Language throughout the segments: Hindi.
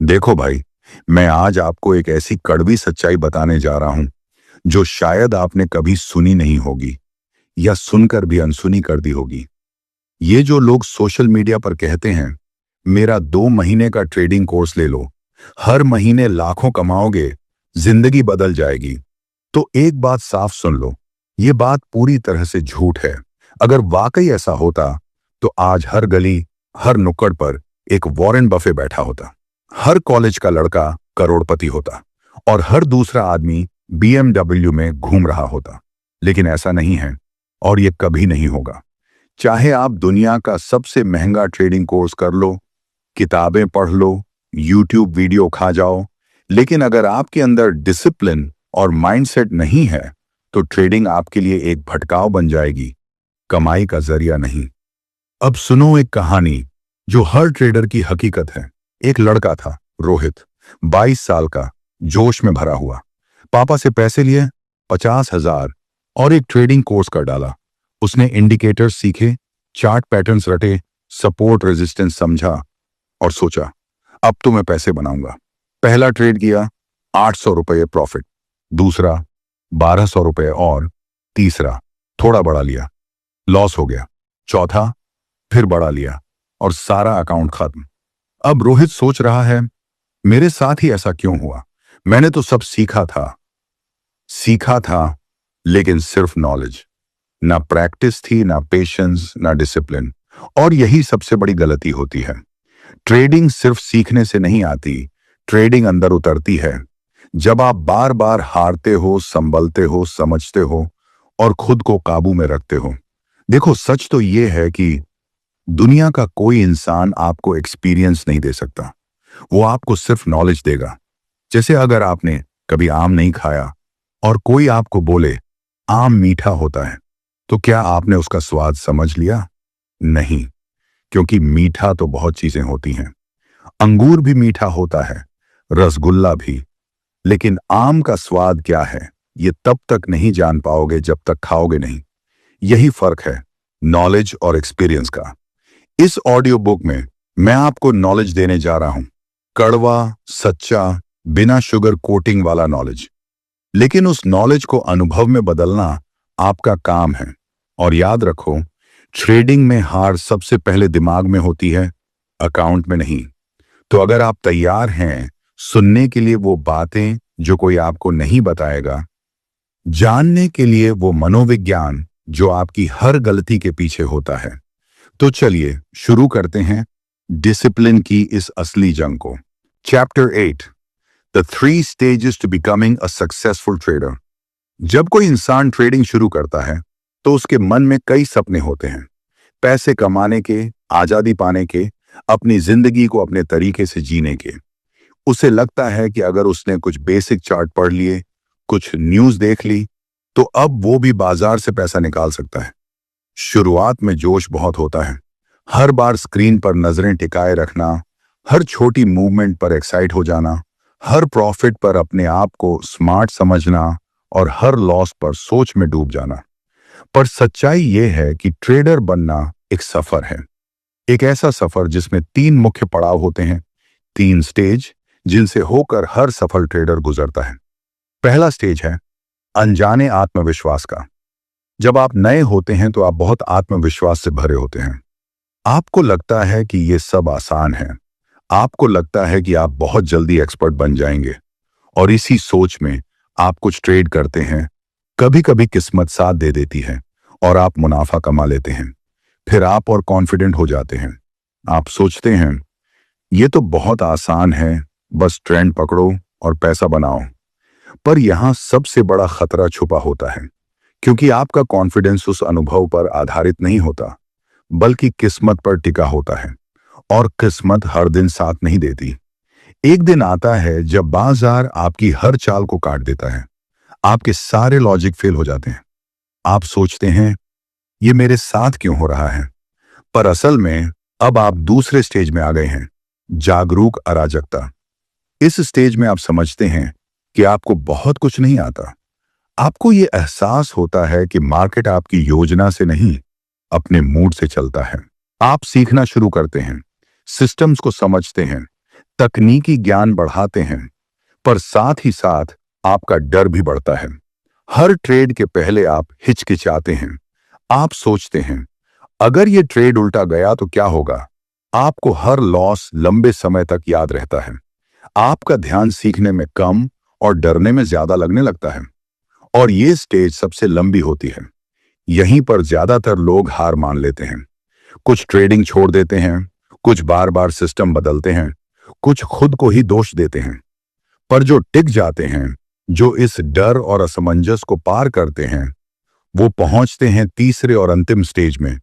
देखो भाई, मैं आज आपको एक ऐसी कड़वी सच्चाई बताने जा रहा हूं जो शायद आपने कभी सुनी नहीं होगी या सुनकर भी अनसुनी कर दी होगी। ये जो लोग सोशल मीडिया पर कहते हैं, मेरा 2 महीने का ट्रेडिंग कोर्स ले लो, हर महीने लाखों कमाओगे, जिंदगी बदल जाएगी। तो एक बात साफ सुन लो, ये बात पूरी तरह से झूठ है। अगर वाकई ऐसा होता तो आज हर गली, हर नुक्कड़ पर एक वॉरेन बफे बैठा होता, हर कॉलेज का लड़का करोड़पति होता और हर दूसरा आदमी BMW में घूम रहा होता। लेकिन ऐसा नहीं है और ये कभी नहीं होगा। चाहे आप दुनिया का सबसे महंगा ट्रेडिंग कोर्स कर लो, किताबें पढ़ लो, यूट्यूब वीडियो खा जाओ, लेकिन अगर आपके अंदर डिसिप्लिन और माइंडसेट नहीं है तो ट्रेडिंग आपके लिए एक भटकाव बन जाएगी, कमाई का जरिया नहीं। अब सुनो एक कहानी जो हर ट्रेडर की हकीकत है। एक लड़का था, रोहित, 22 साल का, जोश में भरा हुआ। पापा से पैसे लिए 50,000 और एक ट्रेडिंग कोर्स कर डाला। उसने इंडिकेटर्स सीखे, चार्ट पैटर्न्स रटे, सपोर्ट रेजिस्टेंस समझा और सोचा अब तो मैं पैसे बनाऊंगा। पहला ट्रेड किया, 800 रुपये प्रॉफिट, दूसरा 1200 रुपये और तीसरा थोड़ा बढ़ा लिया, लॉस हो गया, चौथा फिर बढ़ा लिया और सारा अकाउंट खत्म। अब रोहित सोच रहा है, मेरे साथ ही ऐसा क्यों हुआ? मैंने तो सब सीखा था, लेकिन सिर्फ नॉलेज, ना प्रैक्टिस थी, ना पेशेंस, ना डिसिप्लिन। और यही सबसे बड़ी गलती होती है। ट्रेडिंग सिर्फ सीखने से नहीं आती, ट्रेडिंग अंदर उतरती है। जब आप बार बार हारते हो, संभलते हो, समझते हो और खुद को काबू में रखते हो। देखो, सच तो यह है कि दुनिया का कोई इंसान आपको एक्सपीरियंस नहीं दे सकता, वो आपको सिर्फ नॉलेज देगा। जैसे अगर आपने कभी आम नहीं खाया और कोई आपको बोले आम मीठा होता है, तो क्या आपने उसका स्वाद समझ लिया? नहीं, क्योंकि मीठा तो बहुत चीजें होती हैं। अंगूर भी मीठा होता है, रसगुल्ला भी, लेकिन आम का स्वाद क्या है ये तब तक नहीं जान पाओगे जब तक खाओगे नहीं। यही फर्क है नॉलेज और एक्सपीरियंस का। इस ऑडियो बुक में मैं आपको नॉलेज देने जा रहा हूं, कड़वा, सच्चा, बिना शुगर कोटिंग वाला नॉलेज। लेकिन उस नॉलेज को अनुभव में बदलना आपका काम है। और याद रखो, ट्रेडिंग में हार सबसे पहले दिमाग में होती है, अकाउंट में नहीं। तो अगर आप तैयार हैं सुनने के लिए वो बातें जो कोई आपको नहीं बताएगा, जानने के लिए वो मनोविज्ञान जो आपकी हर गलती के पीछे होता है, तो चलिए शुरू करते हैं डिसिप्लिन की इस असली जंग को। Chapter 8, the 3 stages to becoming a successful trader. जब कोई इंसान ट्रेडिंग शुरू करता है तो उसके मन में कई सपने होते हैं, पैसे कमाने के, आजादी पाने के, अपनी जिंदगी को अपने तरीके से जीने के। उसे लगता है कि अगर उसने कुछ बेसिक चार्ट पढ़ लिए, कुछ न्यूज़ देख ली, तो अब वो भी बाजार से पैसा निकाल सकता है। शुरुआत में जोश बहुत होता है, हर बार स्क्रीन पर नजरें टिकाए रखना, हर छोटी मूवमेंट पर एक्साइट हो जाना, हर प्रॉफिट पर अपने आप को स्मार्ट समझना और हर लॉस पर सोच में डूब जाना। पर सच्चाई यह है कि ट्रेडर बनना एक सफर है, एक ऐसा सफर जिसमें 3 मुख्य पड़ाव होते हैं, 3 स्टेज जिनसे होकर हर सफल ट्रेडर गुजरता है। पहला स्टेज है अनजाने आत्मविश्वास का। जब आप नए होते हैं तो आप बहुत आत्मविश्वास से भरे होते हैं। आपको लगता है कि ये सब आसान है, आपको लगता है कि आप बहुत जल्दी एक्सपर्ट बन जाएंगे और इसी सोच में आप कुछ ट्रेड करते हैं। कभी कभी किस्मत साथ दे देती है और आप मुनाफा कमा लेते हैं। फिर आप और कॉन्फिडेंट हो जाते हैं। आप सोचते हैं ये तो बहुत आसान है, बस ट्रेंड पकड़ो और पैसा बनाओ। पर यहां सबसे बड़ा खतरा छुपा होता है, क्योंकि आपका कॉन्फिडेंस उस अनुभव पर आधारित नहीं होता, बल्कि किस्मत पर टिका होता है। और किस्मत हर दिन साथ नहीं देती। एक दिन आता है जब बाजार आपकी हर चाल को काट देता है, आपके सारे लॉजिक फेल हो जाते हैं। आप सोचते हैं ये मेरे साथ क्यों हो रहा है? पर असल में अब आप दूसरे स्टेज में आ गए हैं, जागरूक अराजकता। इस स्टेज में आप समझते हैं कि आपको बहुत कुछ नहीं आता। आपको ये एहसास होता है कि मार्केट आपकी योजना से नहीं, अपने मूड से चलता है। आप सीखना शुरू करते हैं, सिस्टम्स को समझते हैं, तकनीकी ज्ञान बढ़ाते हैं, पर साथ ही साथ आपका डर भी बढ़ता है। हर ट्रेड के पहले आप हिचकिचाते हैं। आप सोचते हैं, अगर ये ट्रेड उल्टा गया तो क्या होगा? आपको हर लॉस लंबे समय तक याद रहता है। आपका ध्यान सीखने में कम और डरने में ज्यादा लगने लगता है। और ये स्टेज सबसे लंबी होती है। यहीं पर ज्यादातर लोग हार मान लेते हैं। कुछ ट्रेडिंग छोड़ देते हैं, कुछ बार बार सिस्टम बदलते हैं, कुछ खुद को ही दोष देते हैं। पर जो टिक जाते हैं, जो इस डर और असमंजस को पार करते हैं, वो पहुंचते हैं तीसरे और अंतिम स्टेज में,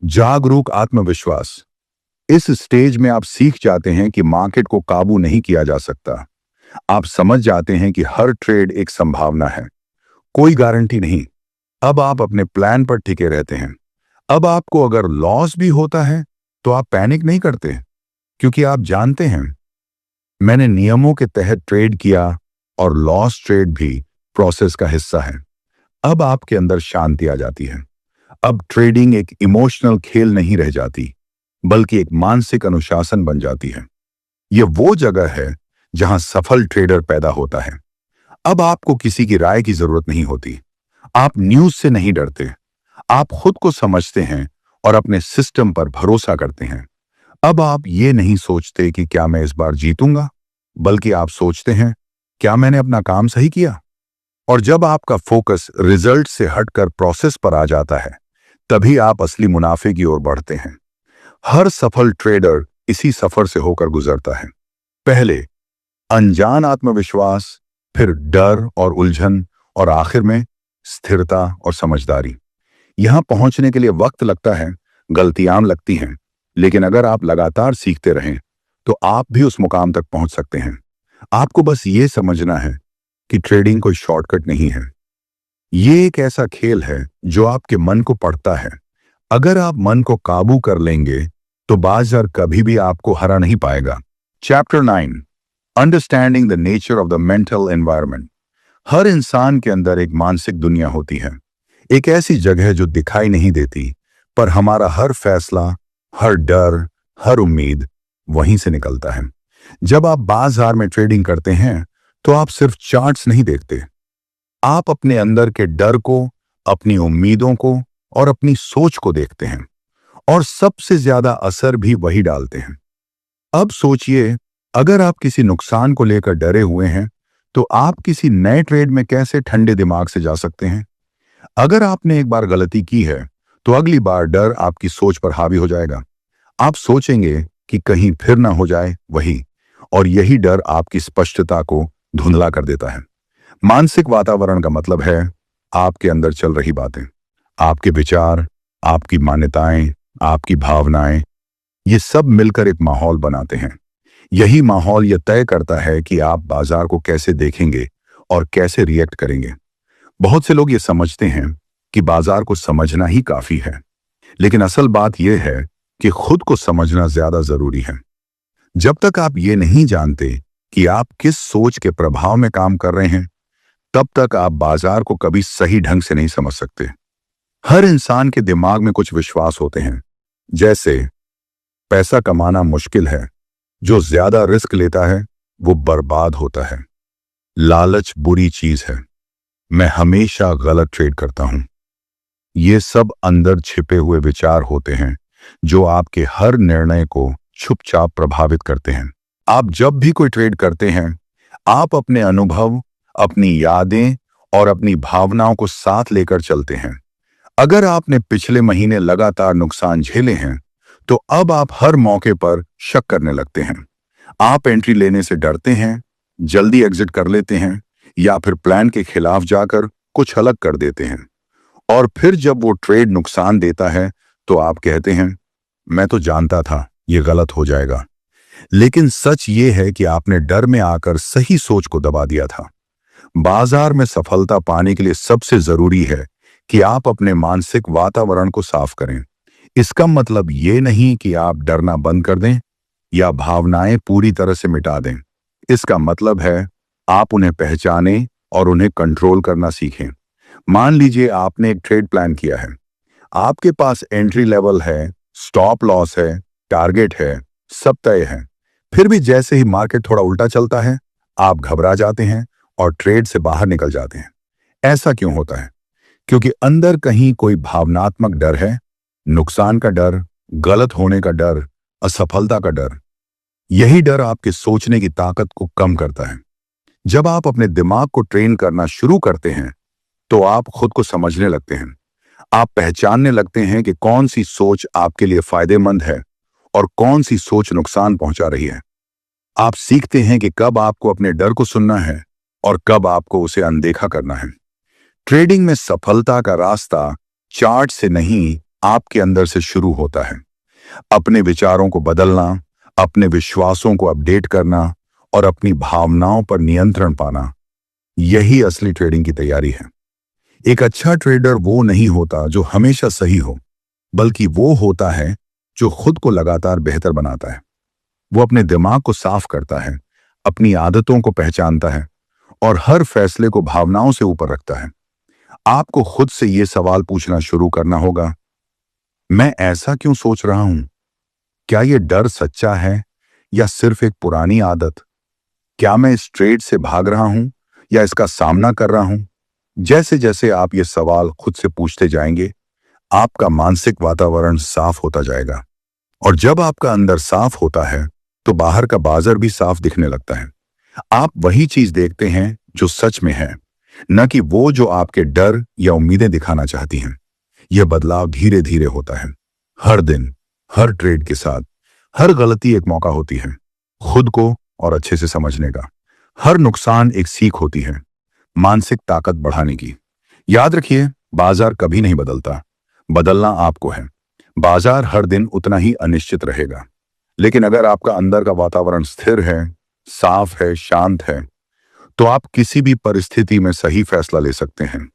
जागरूक आत्मविश्वास। इस स्टेज में आप सीख जाते हैं कि मार्केट को काबू नहीं किया जा सकता। आप समझ जाते हैं कि हर ट्रेड एक संभावना है, कोई गारंटी नहीं। अब आप अपने प्लान पर टिके रहते हैं। अब आपको अगर लॉस भी होता है तो आप पैनिक नहीं करते, क्योंकि आप जानते हैं, मैंने नियमों के तहत ट्रेड किया और लॉस ट्रेड भी प्रोसेस का हिस्सा है। अब आपके अंदर शांति आ जाती है। अब ट्रेडिंग एक इमोशनल खेल नहीं रह जाती, बल्कि एक मानसिक अनुशासन बन जाती है। यह वो जगह है जहां सफल ट्रेडर पैदा होता है। अब आपको किसी की राय की जरूरत नहीं होती। आप न्यूज से नहीं डरते। आप खुद को समझते हैं और अपने सिस्टम पर भरोसा करते हैं। अब आप ये नहीं सोचते कि क्या मैं इस बार जीतूंगा, बल्कि आप सोचते हैं, क्या मैंने अपना काम सही किया? और जब आपका फोकस रिजल्ट से हटकर प्रोसेस पर आ जाता है, तभी आप असली मुनाफे की ओर बढ़ते हैं। हर सफल ट्रेडर इसी सफर से होकर गुजरता है। पहले अनजान आत्मविश्वास, फिर डर और उलझन, और आखिर में स्थिरता और समझदारी। यहां पहुंचने के लिए वक्त लगता है, गलतियां लगती हैं, लेकिन अगर आप लगातार सीखते रहें तो आप भी उस मुकाम तक पहुंच सकते हैं। आपको बस ये समझना है कि ट्रेडिंग कोई शॉर्टकट नहीं है। ये एक ऐसा खेल है जो आपके मन को पढ़ता है। अगर आप मन को काबू कर लेंगे तो बाजार कभी भी आपको हरा नहीं पाएगा। Chapter 9, understanding the nature of the mental environment. हर इंसान के अंदर एक मानसिक दुनिया होती है, एक ऐसी जगह जो दिखाई नहीं देती, पर हमारा हर फैसला, हर डर, हर उम्मीद वहीं से निकलता है। जब आप बाजार में ट्रेडिंग करते हैं तो आप सिर्फ चार्ट्स नहीं देखते, आप अपने अंदर के डर को, अपनी उम्मीदों को और अपनी सोच को देखते हैं, और सबसे ज्यादा असर भी वही डालते हैं। अब सोचिए, अगर आप किसी नुकसान को लेकर डरे हुए हैं तो आप किसी नए ट्रेड में कैसे ठंडे दिमाग से जा सकते हैं? अगर आपने एक बार गलती की है तो अगली बार डर आपकी सोच पर हावी हो जाएगा। आप सोचेंगे कि कहीं फिर ना हो जाए वही, और यही डर आपकी स्पष्टता को धुंधला कर देता है। मानसिक वातावरण का मतलब है आपके अंदर चल रही बातें, आपके विचार, आपकी मान्यताएं, आपकी भावनाएं, ये सब मिलकर एक माहौल बनाते हैं। यही माहौल यह तय करता है कि आप बाजार को कैसे देखेंगे और कैसे रिएक्ट करेंगे। बहुत से लोग ये समझते हैं कि बाजार को समझना ही काफी है, लेकिन असल बात यह है कि खुद को समझना ज्यादा जरूरी है। जब तक आप ये नहीं जानते कि आप किस सोच के प्रभाव में काम कर रहे हैं, तब तक आप बाजार को कभी सही ढंग से नहीं समझ सकते। हर इंसान के दिमाग में कुछ विश्वास होते हैं, जैसे पैसा कमाना मुश्किल है, जो ज्यादा रिस्क लेता है वो बर्बाद होता है, लालच बुरी चीज है, मैं हमेशा गलत ट्रेड करता हूं। ये सब अंदर छिपे हुए विचार होते हैं जो आपके हर निर्णय को चुपचाप प्रभावित करते हैं। आप जब भी कोई ट्रेड करते हैं, आप अपने अनुभव, अपनी यादें और अपनी भावनाओं को साथ लेकर चलते हैं। अगर आपने पिछले महीने लगातार नुकसान झेले हैं, तो अब आप हर मौके पर शक करने लगते हैं। आप एंट्री लेने से डरते हैं, जल्दी एग्जिट कर लेते हैं, या फिर प्लान के खिलाफ जाकर कुछ अलग कर देते हैं। और फिर जब वो ट्रेड नुकसान देता है तो आप कहते हैं, मैं तो जानता था ये गलत हो जाएगा। लेकिन सच ये है कि आपने डर में आकर सही सोच को दबा दिया था। बाजार में सफलता पाने के लिए सबसे जरूरी है कि आप अपने मानसिक वातावरण को साफ करें। इसका मतलब ये नहीं कि आप डरना बंद कर दें या भावनाएं पूरी तरह से मिटा दें। इसका मतलब है आप उन्हें पहचानें और उन्हें कंट्रोल करना सीखें। मान लीजिए आपने एक ट्रेड प्लान किया है, आपके पास एंट्री लेवल है, स्टॉप लॉस है, टारगेट है, सब तय है। फिर भी जैसे ही मार्केट थोड़ा उल्टा चलता है, आप घबरा जाते हैं और ट्रेड से बाहर निकल जाते हैं। ऐसा क्यों होता है? क्योंकि अंदर कहीं कोई भावनात्मक डर है, नुकसान का डर, गलत होने का डर, असफलता का डर। यही डर आपके सोचने की ताकत को कम करता है। जब आप अपने दिमाग को ट्रेन करना शुरू करते हैं, तो आप खुद को समझने लगते हैं। आप पहचानने लगते हैं कि कौन सी सोच आपके लिए फायदेमंद है और कौन सी सोच नुकसान पहुंचा रही है। आप सीखते हैं कि कब आपको अपने डर को सुनना है और कब आपको उसे अनदेखा करना है। ट्रेडिंग में सफलता का रास्ता चार्ट से नहीं, आपके अंदर से शुरू होता है। अपने विचारों को बदलना, अपने विश्वासों को अपडेट करना और अपनी भावनाओं पर नियंत्रण पाना, यही असली ट्रेडिंग की तैयारी है। एक अच्छा ट्रेडर वो नहीं होता जो हमेशा सही हो, बल्कि वो होता है जो खुद को लगातार बेहतर बनाता है। वो अपने दिमाग को साफ करता है, अपनी आदतों को पहचानता है और हर फैसले को भावनाओं से ऊपर रखता है। आपको खुद से ये सवाल पूछना शुरू करना होगा, मैं ऐसा क्यों सोच रहा हूं? क्या ये डर सच्चा है या सिर्फ एक पुरानी आदत? क्या मैं इस ट्रेड से भाग रहा हूं या इसका सामना कर रहा हूं? जैसे जैसे आप ये सवाल खुद से पूछते जाएंगे, आपका मानसिक वातावरण साफ होता जाएगा। और जब आपका अंदर साफ होता है, तो बाहर का बाजार भी साफ दिखने लगता है। आप वही चीज देखते हैं जो सच में है, न कि वो जो आपके डर या उम्मीदें दिखाना चाहती हैं। यह बदलाव धीरे धीरे होता है। हर दिन, हर ट्रेड के साथ, हर गलती एक मौका होती है खुद को और अच्छे से समझने का। हर नुकसान एक सीख होती है मानसिक ताकत बढ़ाने की। याद रखिए, बाजार कभी नहीं बदलता, बदलना आपको है। बाजार हर दिन उतना ही अनिश्चित रहेगा, लेकिन अगर आपका अंदर का वातावरण स्थिर है, साफ है, शांत है, तो आप किसी भी परिस्थिति में सही फैसला ले सकते हैं।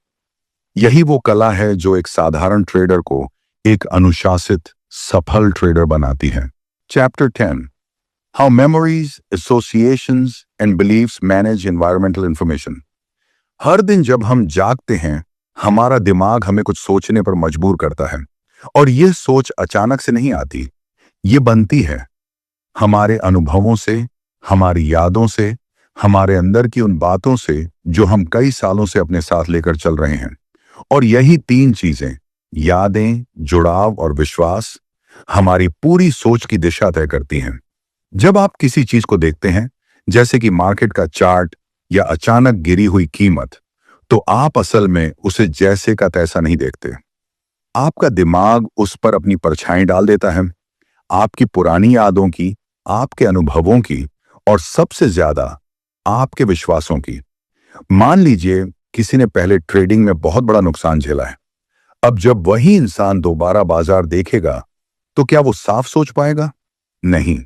यही वो कला है जो एक साधारण ट्रेडर को एक अनुशासित, सफल ट्रेडर बनाती है। Chapter 10, how memories, associations and beliefs manage environmental information. हर दिन जब हम जागते हैं, हमारा दिमाग हमें कुछ सोचने पर मजबूर करता है, और यह सोच अचानक से नहीं आती। ये बनती है हमारे अनुभवों से, हमारी यादों से, हमारे अंदर की उन बातों से जो हम कई सालों से अपने साथ लेकर चल रहे हैं। और यही तीन चीजें, यादें, जुड़ाव और विश्वास, हमारी पूरी सोच की दिशा तय करती हैं। जब आप किसी चीज को देखते हैं, जैसे कि मार्केट का चार्ट या अचानक गिरी हुई कीमत, तो आप असल में उसे जैसे का तैसा नहीं देखते। आपका दिमाग उस पर अपनी परछाई डाल देता है, आपकी पुरानी यादों की, आपके अनुभवों की और सबसे ज्यादा आपके विश्वासों की। मान लीजिए किसी ने पहले ट्रेडिंग में बहुत बड़ा नुकसान झेला है। अब जब वही इंसान दोबारा बाजार देखेगा, तो क्या वो साफ सोच पाएगा? नहीं।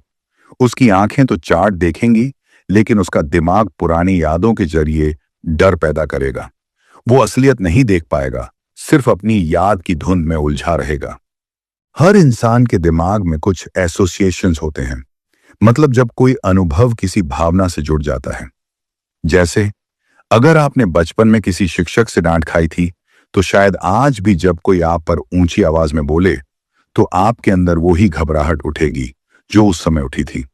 उसकी आंखें तो चार्ट देखेंगी, लेकिन उसका दिमाग पुरानी यादों के जरिए डर पैदा करेगा। वो असलियत नहीं देख पाएगा, सिर्फ अपनी याद की धुंध में उलझा रहेगा। हर इंसान के दिमाग में कुछ एसोसिएशंस होते हैं, मतलब जब कोई अनुभव किसी भावना से जुड़ जाता है। जैसे अगर आपने बचपन में किसी शिक्षक से डांट खाई थी, तो शायद आज भी जब कोई आप पर ऊंची आवाज में बोले, तो आपके अंदर वो ही घबराहट उठेगी जो उस समय उठी थी।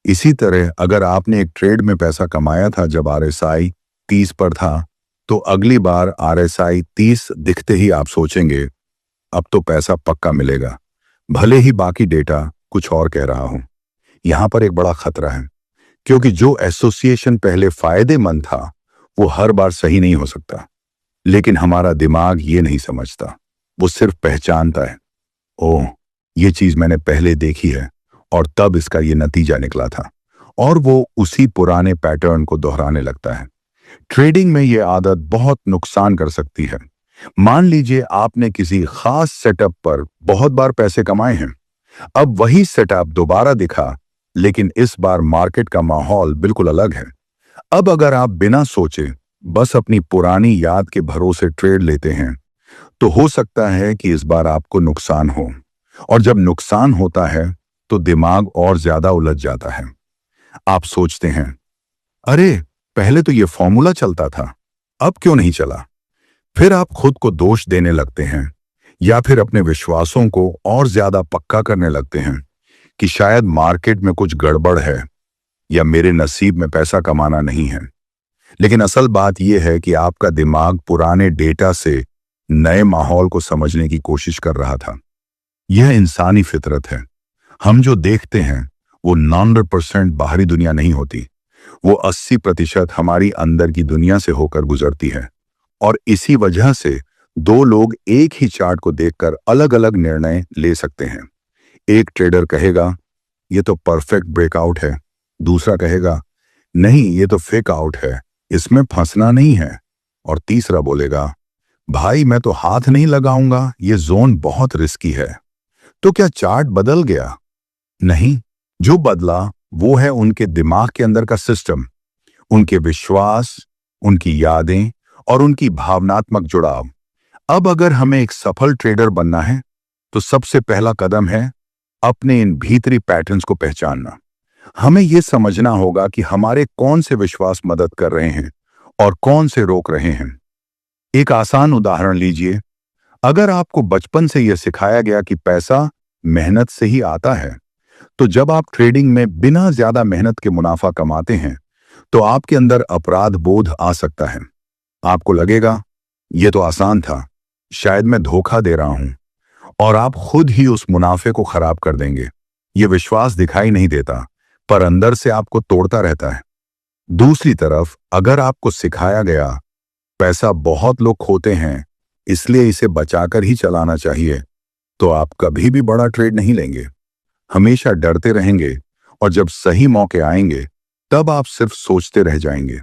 इसी तरह अगर आपने एक ट्रेड में पैसा कमाया था जब आरएसआई 30 पर था, तो अगली बार आरएसआई 30 दिखते ही आप सोचेंगे, अब तो पैसा पक्का मिलेगा, भले ही बाकी डेटा कुछ और कह रहा हो। यहां पर एक बड़ा खतरा है, क्योंकि जो एसोसिएशन पहले फायदेमंद था, वो हर बार सही नहीं हो सकता। लेकिन हमारा दिमाग ये नहीं समझता, वो सिर्फ पहचानता है, ओह, ये चीज मैंने पहले देखी है और तब इसका ये नतीजा निकला था, और वो उसी पुराने पैटर्न को दोहराने लगता है। ट्रेडिंग में ये आदत बहुत नुकसान कर सकती है। मान लीजिए आपने किसी खास सेटअप पर बहुत बार पैसे कमाए हैं। अब वही सेटअप दोबारा दिखा, लेकिन इस बार मार्केट का माहौल बिल्कुल अलग है। अब अगर आप बिना सोचे बस अपनी पुरानी याद के भरोसे ट्रेड लेते हैं, तो हो सकता है कि इस बार आपको नुकसान हो। और जब नुकसान होता है, तो दिमाग और ज्यादा उलझ जाता है। आप सोचते हैं, अरे पहले तो ये फॉर्मूला चलता था, अब क्यों नहीं चला? फिर आप खुद को दोष देने लगते हैं या फिर अपने विश्वासों को और ज्यादा पक्का करने लगते हैं। कि शायद मार्केट में कुछ गड़बड़ है या मेरे नसीब में पैसा कमाना नहीं है। लेकिन असल बात यह है कि आपका दिमाग पुराने डेटा से नए माहौल को समझने की कोशिश कर रहा था। यह इंसानी फितरत है। हम जो देखते हैं वो 90% बाहरी दुनिया नहीं होती, वो 80% हमारी अंदर की दुनिया से होकर गुजरती है। और इसी वजह से दो लोग एक ही चार्ट को देखकर अलग अलग निर्णय ले सकते हैं। एक ट्रेडर कहेगा ये तो परफेक्ट ब्रेकआउट है, दूसरा कहेगा नहीं ये तो फेक आउट है, इसमें फंसना नहीं है, और तीसरा बोलेगा भाई मैं तो हाथ नहीं लगाऊंगा, ये जोन बहुत रिस्की है। तो क्या चार्ट बदल गया? नहीं, जो बदला वो है उनके दिमाग के अंदर का सिस्टम, उनके विश्वास, उनकी यादें और उनकी भावनात्मक जुड़ाव। अब अगर हमें एक सफल ट्रेडर बनना है तो सबसे पहला कदम है अपने इन भीतरी पैटर्न्स को पहचानना। हमें यह समझना होगा कि हमारे कौन से विश्वास मदद कर रहे हैं और कौन से रोक रहे हैं। एक आसान उदाहरण लीजिए। अगर आपको बचपन से यह सिखाया गया कि पैसा मेहनत से ही आता है, तो जब आप ट्रेडिंग में बिना ज्यादा मेहनत के मुनाफा कमाते हैं तो आपके अंदर अपराध बोध आ सकता है। आपको लगेगा यह तो आसान था, शायद मैं धोखा दे रहा हूं, और आप खुद ही उस मुनाफे को खराब कर देंगे। यह विश्वास दिखाई नहीं देता, पर अंदर से आपको तोड़ता रहता है। दूसरी तरफ अगर आपको सिखाया गया पैसा बहुत लोग खोते हैं इसलिए इसे बचाकर ही चलाना चाहिए, तो आप कभी भी बड़ा ट्रेड नहीं लेंगे, हमेशा डरते रहेंगे, और जब सही मौके आएंगे तब आप सिर्फ सोचते रह जाएंगे।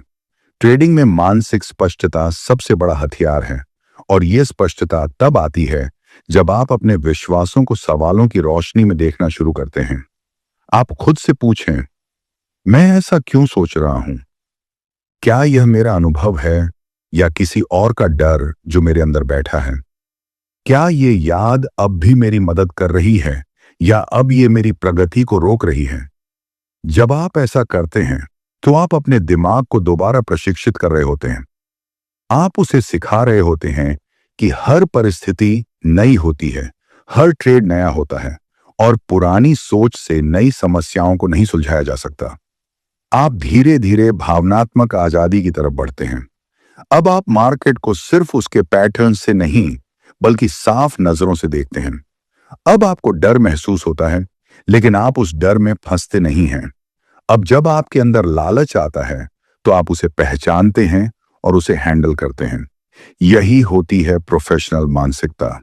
ट्रेडिंग में मानसिक स्पष्टता सबसे बड़ा हथियार है, और यह स्पष्टता तब आती है जब आप अपने विश्वासों को सवालों की रोशनी में देखना शुरू करते हैं। आप खुद से पूछें, मैं ऐसा क्यों सोच रहा हूं? क्या यह मेरा अनुभव है या किसी और का डर जो मेरे अंदर बैठा है? क्या ये याद अब भी मेरी मदद कर रही है या अब ये मेरी प्रगति को रोक रही है? जब आप ऐसा करते हैं तो आप अपने दिमाग को दोबारा प्रशिक्षित कर रहे होते हैं। आप उसे सिखा रहे होते हैं कि हर परिस्थिति नई होती है, हर ट्रेड नया होता है, और पुरानी सोच से नई समस्याओं को नहीं सुलझाया जा सकता। आप धीरे धीरे भावनात्मक आजादी की तरफ बढ़ते हैं। अब आप मार्केट को सिर्फ उसके पैटर्न से नहीं बल्कि साफ नजरों से देखते हैं। अब आपको डर महसूस होता है, लेकिन आप उस डर में फंसते नहीं हैं। अब जब आपके अंदर लालच आता है तो आप उसे पहचानते हैं और उसे हैंडल करते हैं। यही होती है प्रोफेशनल मानसिकता।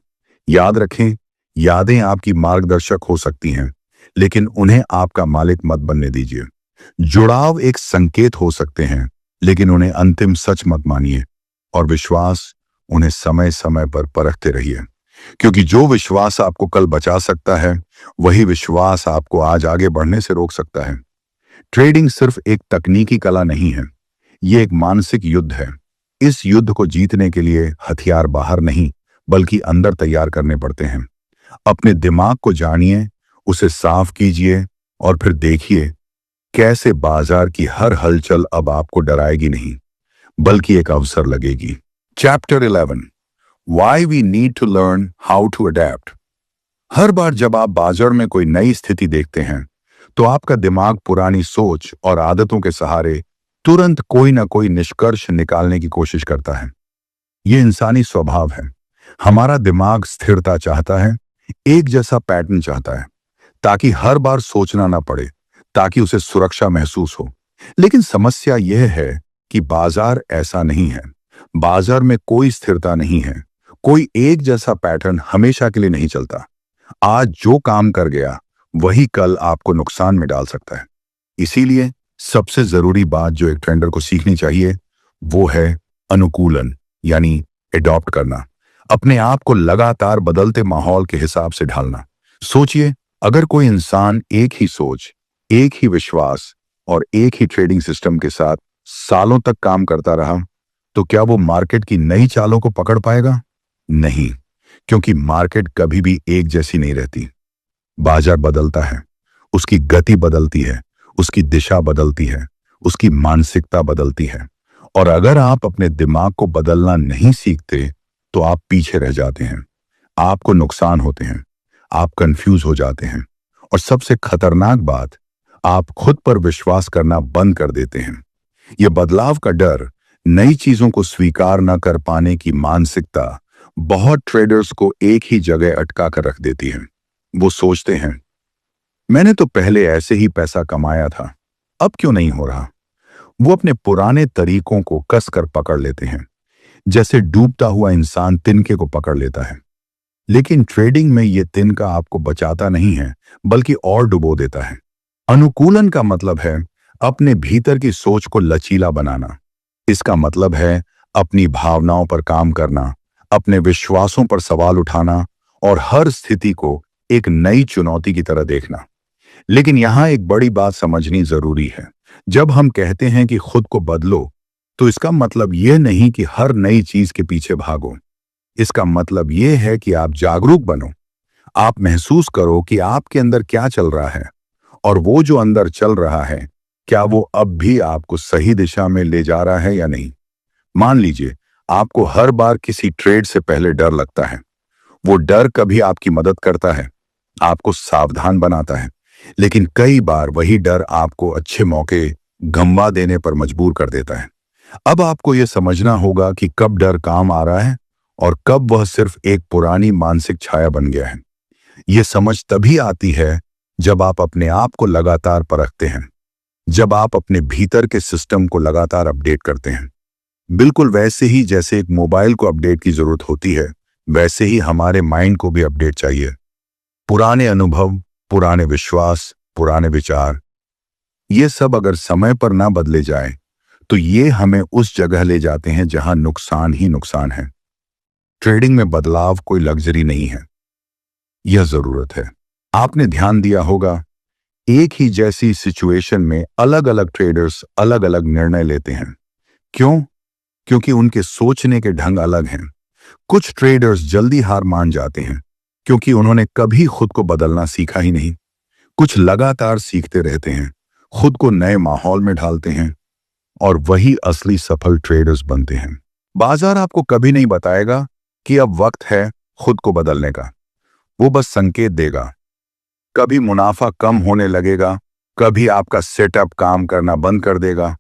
याद रखें, यादें आपकी मार्गदर्शक हो सकती हैं, लेकिन उन्हें आपका मालिक मत बनने दीजिए। जुड़ाव एक संकेत हो सकते हैं, लेकिन उन्हें अंतिम सच मत मानिए, और विश्वास, उन्हें समय समय पर परखते रहिए, क्योंकि जो विश्वास आपको कल बचा सकता है वही विश्वास आपको आज आगे बढ़ने से रोक सकता है। ट्रेडिंग सिर्फ एक तकनीकी कला नहीं है, यह एक मानसिक युद्ध है। इस युद्ध को जीतने के लिए हथियार बाहर नहीं बल्कि अंदर तैयार करने पड़ते हैं। अपने दिमाग को जानिए, उसे साफ कीजिए, और फिर देखिए कैसे बाजार की हर हलचल अब आपको डराएगी नहीं बल्कि एक अवसर लगेगी। Chapter 11, Why we need to learn how to adapt। हर बार जब आप बाजार में कोई नई स्थिति देखते हैं तो आपका दिमाग पुरानी सोच और आदतों के सहारे तुरंत कोई ना कोई निष्कर्ष निकालने की कोशिश करता है। यह इंसानी स्वभाव है। हमारा दिमाग स्थिरता चाहता है, एक जैसा पैटर्न चाहता है, ताकि हर बार सोचना ना पड़े, ताकि उसे सुरक्षा महसूस हो। लेकिन समस्या यह है कि बाजार ऐसा नहीं है। बाजार में कोई स्थिरता नहीं है, कोई एक जैसा पैटर्न हमेशा के लिए नहीं चलता। आज जो काम कर गया वही कल आपको नुकसान में डाल सकता है। इसीलिए सबसे जरूरी बात जो एक ट्रेडर को सीखनी चाहिए वो है अनुकूलन, यानी एडॉप्ट करना, अपने आप को लगातार बदलते माहौल के हिसाब से ढालना। सोचिए, अगर कोई इंसान एक ही सोच, एक ही विश्वास और एक ही ट्रेडिंग सिस्टम के साथ सालों तक काम करता रहा तो क्या वो मार्केट की नई चालों को पकड़ पाएगा? नहीं, क्योंकि मार्केट कभी भी एक जैसी नहीं रहती। बाजार बदलता है, उसकी गति बदलती है, उसकी दिशा बदलती है, उसकी मानसिकता बदलती है, और अगर आप अपने दिमाग को बदलना नहीं सीखते तो आप पीछे रह जाते हैं, आपको नुकसान होते हैं, आप कंफ्यूज हो जाते हैं, और सबसे खतरनाक बात, आप खुद पर विश्वास करना बंद कर देते हैं। यह बदलाव का डर, नई चीजों को स्वीकार न कर पाने की मानसिकता बहुत ट्रेडर्स को एक ही जगह अटका कर रख देती है। वो सोचते हैं, मैंने तो पहले ऐसे ही पैसा कमाया था, अब क्यों नहीं हो रहा। वो अपने पुराने तरीकों को कसकर पकड़ लेते हैं, जैसे डूबता हुआ इंसान तिनके को पकड़ लेता है। लेकिन ट्रेडिंग में यह तिनका आपको बचाता नहीं है, बल्कि और डुबो देता है। अनुकूलन का मतलब है अपने भीतर की सोच को लचीला बनाना। इसका मतलब है अपनी भावनाओं पर काम करना, अपने विश्वासों पर सवाल उठाना और हर स्थिति को एक नई चुनौती की तरह देखना। लेकिन यहां एक बड़ी बात समझनी जरूरी है। जब हम कहते हैं कि खुद को बदलो, तो इसका मतलब यह नहीं कि हर नई चीज के पीछे भागो। इसका मतलब यह है कि आप जागरूक बनो। आप महसूस करो कि आपके अंदर क्या चल रहा है, और वो जो अंदर चल रहा है, क्या वो अब भी आपको सही दिशा में ले जा रहा है या नहीं। मान लीजिए आपको हर बार किसी ट्रेड से पहले डर लगता है। वो डर कभी आपकी मदद करता है, आपको सावधान बनाता है, लेकिन कई बार वही डर आपको अच्छे मौके गंवा देने पर मजबूर कर देता है। अब आपको यह समझना होगा कि कब डर काम आ रहा है और कब वह सिर्फ एक पुरानी मानसिक छाया बन गया है। यह समझ तभी आती है जब आप अपने आप को लगातार परखते हैं, जब आप अपने भीतर के सिस्टम को लगातार अपडेट करते हैं। बिल्कुल वैसे ही जैसे एक मोबाइल को अपडेट की जरूरत होती है, वैसे ही हमारे माइंड को भी अपडेट चाहिए। पुराने अनुभव, पुराने विश्वास, पुराने विचार, ये सब अगर समय पर ना बदले जाए, तो ये हमें उस जगह ले जाते हैं जहां नुकसान ही नुकसान है। ट्रेडिंग में बदलाव कोई लग्जरी नहीं है, यह जरूरत है। आपने ध्यान दिया होगा, एक ही जैसी सिचुएशन में अलग अलग ट्रेडर्स अलग अलग निर्णय लेते हैं। क्यों? क्योंकि उनके सोचने के ढंग अलग हैं। कुछ ट्रेडर्स जल्दी हार मान जाते हैं क्योंकि उन्होंने कभी खुद को बदलना सीखा ही नहीं। कुछ लगातार सीखते रहते हैं, खुद को नए माहौल में ढालते हैं, और वही असली सफल ट्रेडर्स बनते हैं। बाजार आपको कभी नहीं बताएगा कि अब वक्त है खुद को बदलने का। वो बस संकेत देगा। कभी मुनाफा कम होने लगेगा, कभी आपका सेटअप काम करना बंद कर देगा,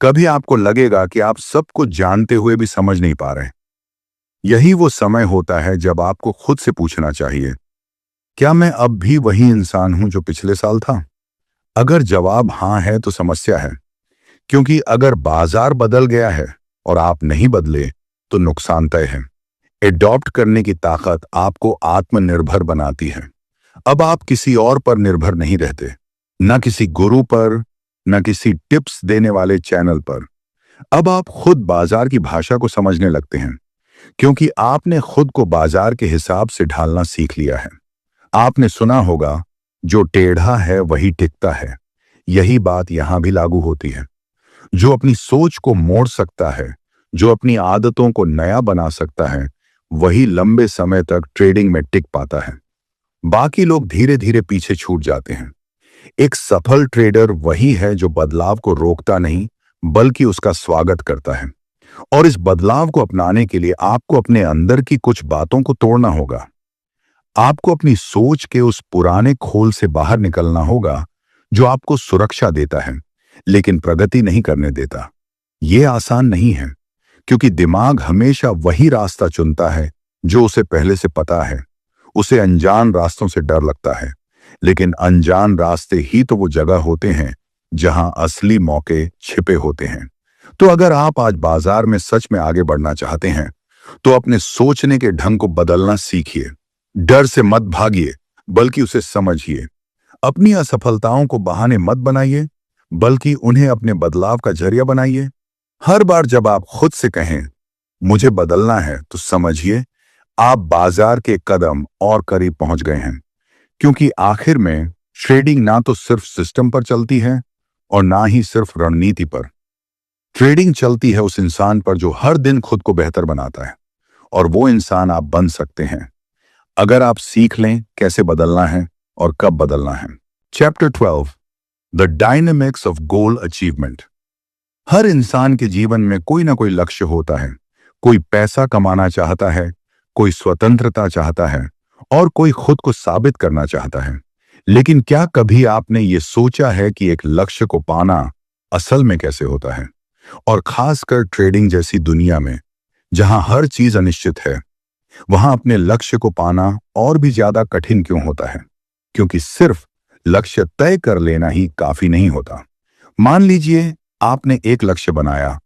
कभी आपको लगेगा कि आप सब कुछ जानते हुए भी समझ नहीं पा रहे। यही वो समय होता है जब आपको खुद से पूछना चाहिए, क्या मैं अब भी वही इंसान हूं जो पिछले साल था? अगर जवाब हां है तो समस्या है, क्योंकि अगर बाजार बदल गया है और आप नहीं बदले, तो नुकसान तय है। एडॉप्ट करने की ताकत आपको आत्मनिर्भर बनाती है। अब आप किसी और पर निर्भर नहीं रहते, न किसी गुरु पर, न किसी टिप्स देने वाले चैनल पर। अब आप खुद बाजार की भाषा को समझने लगते हैं, क्योंकि आपने खुद को बाजार के हिसाब से ढालना सीख लिया है। आपने सुना होगा, जो टेढ़ा है वही टिकता है। यही बात यहां भी लागू होती है। जो अपनी सोच को मोड़ सकता है, जो अपनी आदतों को नया बना सकता है, वही लंबे समय तक ट्रेडिंग में टिक पाता है। बाकी लोग धीरे धीरे पीछे छूट जाते हैं। एक सफल ट्रेडर वही है जो बदलाव को रोकता नहीं, बल्कि उसका स्वागत करता है। और इस बदलाव को अपनाने के लिए आपको अपने अंदर की कुछ बातों को तोड़ना होगा। आपको अपनी सोच के उस पुराने खोल से बाहर निकलना होगा जो आपको सुरक्षा देता है, लेकिन प्रगति नहीं करने देता। यह आसान नहीं है, क्योंकि दिमाग हमेशा वही रास्ता चुनता है जो उसे पहले से पता है। उसे अनजान रास्तों से डर लगता है, लेकिन अनजान रास्ते ही तो वो जगह होते हैं जहां असली मौके छिपे होते हैं। तो अगर आप आज बाजार में सच में आगे बढ़ना चाहते हैं, तो अपने सोचने के ढंग को बदलना सीखिए। डर से मत भागिए, बल्कि उसे समझिए। अपनी असफलताओं को बहाने मत बनाइए, बल्कि उन्हें अपने बदलाव का जरिया बनाइए। हर बार जब आप खुद से कहें, मुझे बदलना है, तो समझिए आप बाजार के कदम और करीब पहुंच गए हैं। क्योंकि आखिर में ट्रेडिंग ना तो सिर्फ सिस्टम पर चलती है और ना ही सिर्फ रणनीति पर। ट्रेडिंग चलती है उस इंसान पर जो हर दिन खुद को बेहतर बनाता है, और वो इंसान आप बन सकते हैं अगर आप सीख लें कैसे बदलना है और कब बदलना है। Chapter 12, the dynamics of goal achievement. हर इंसान के जीवन में कोई ना कोई लक्ष्य होता है। कोई पैसा कमाना चाहता है, कोई स्वतंत्रता चाहता है, और कोई खुद को साबित करना चाहता है। लेकिन क्या कभी आपने ये सोचा है कि एक लक्ष्य को पाना असल में कैसे होता है? और खासकर ट्रेडिंग जैसी दुनिया में, जहां हर चीज अनिश्चित है, वहां अपने लक्ष्य को पाना और भी ज्यादा कठिन क्यों होता है? क्योंकि सिर्फ लक्ष्य तय कर लेना ही काफी नहीं होता। मान लीजिए आपने एक लक्ष्य बनाया,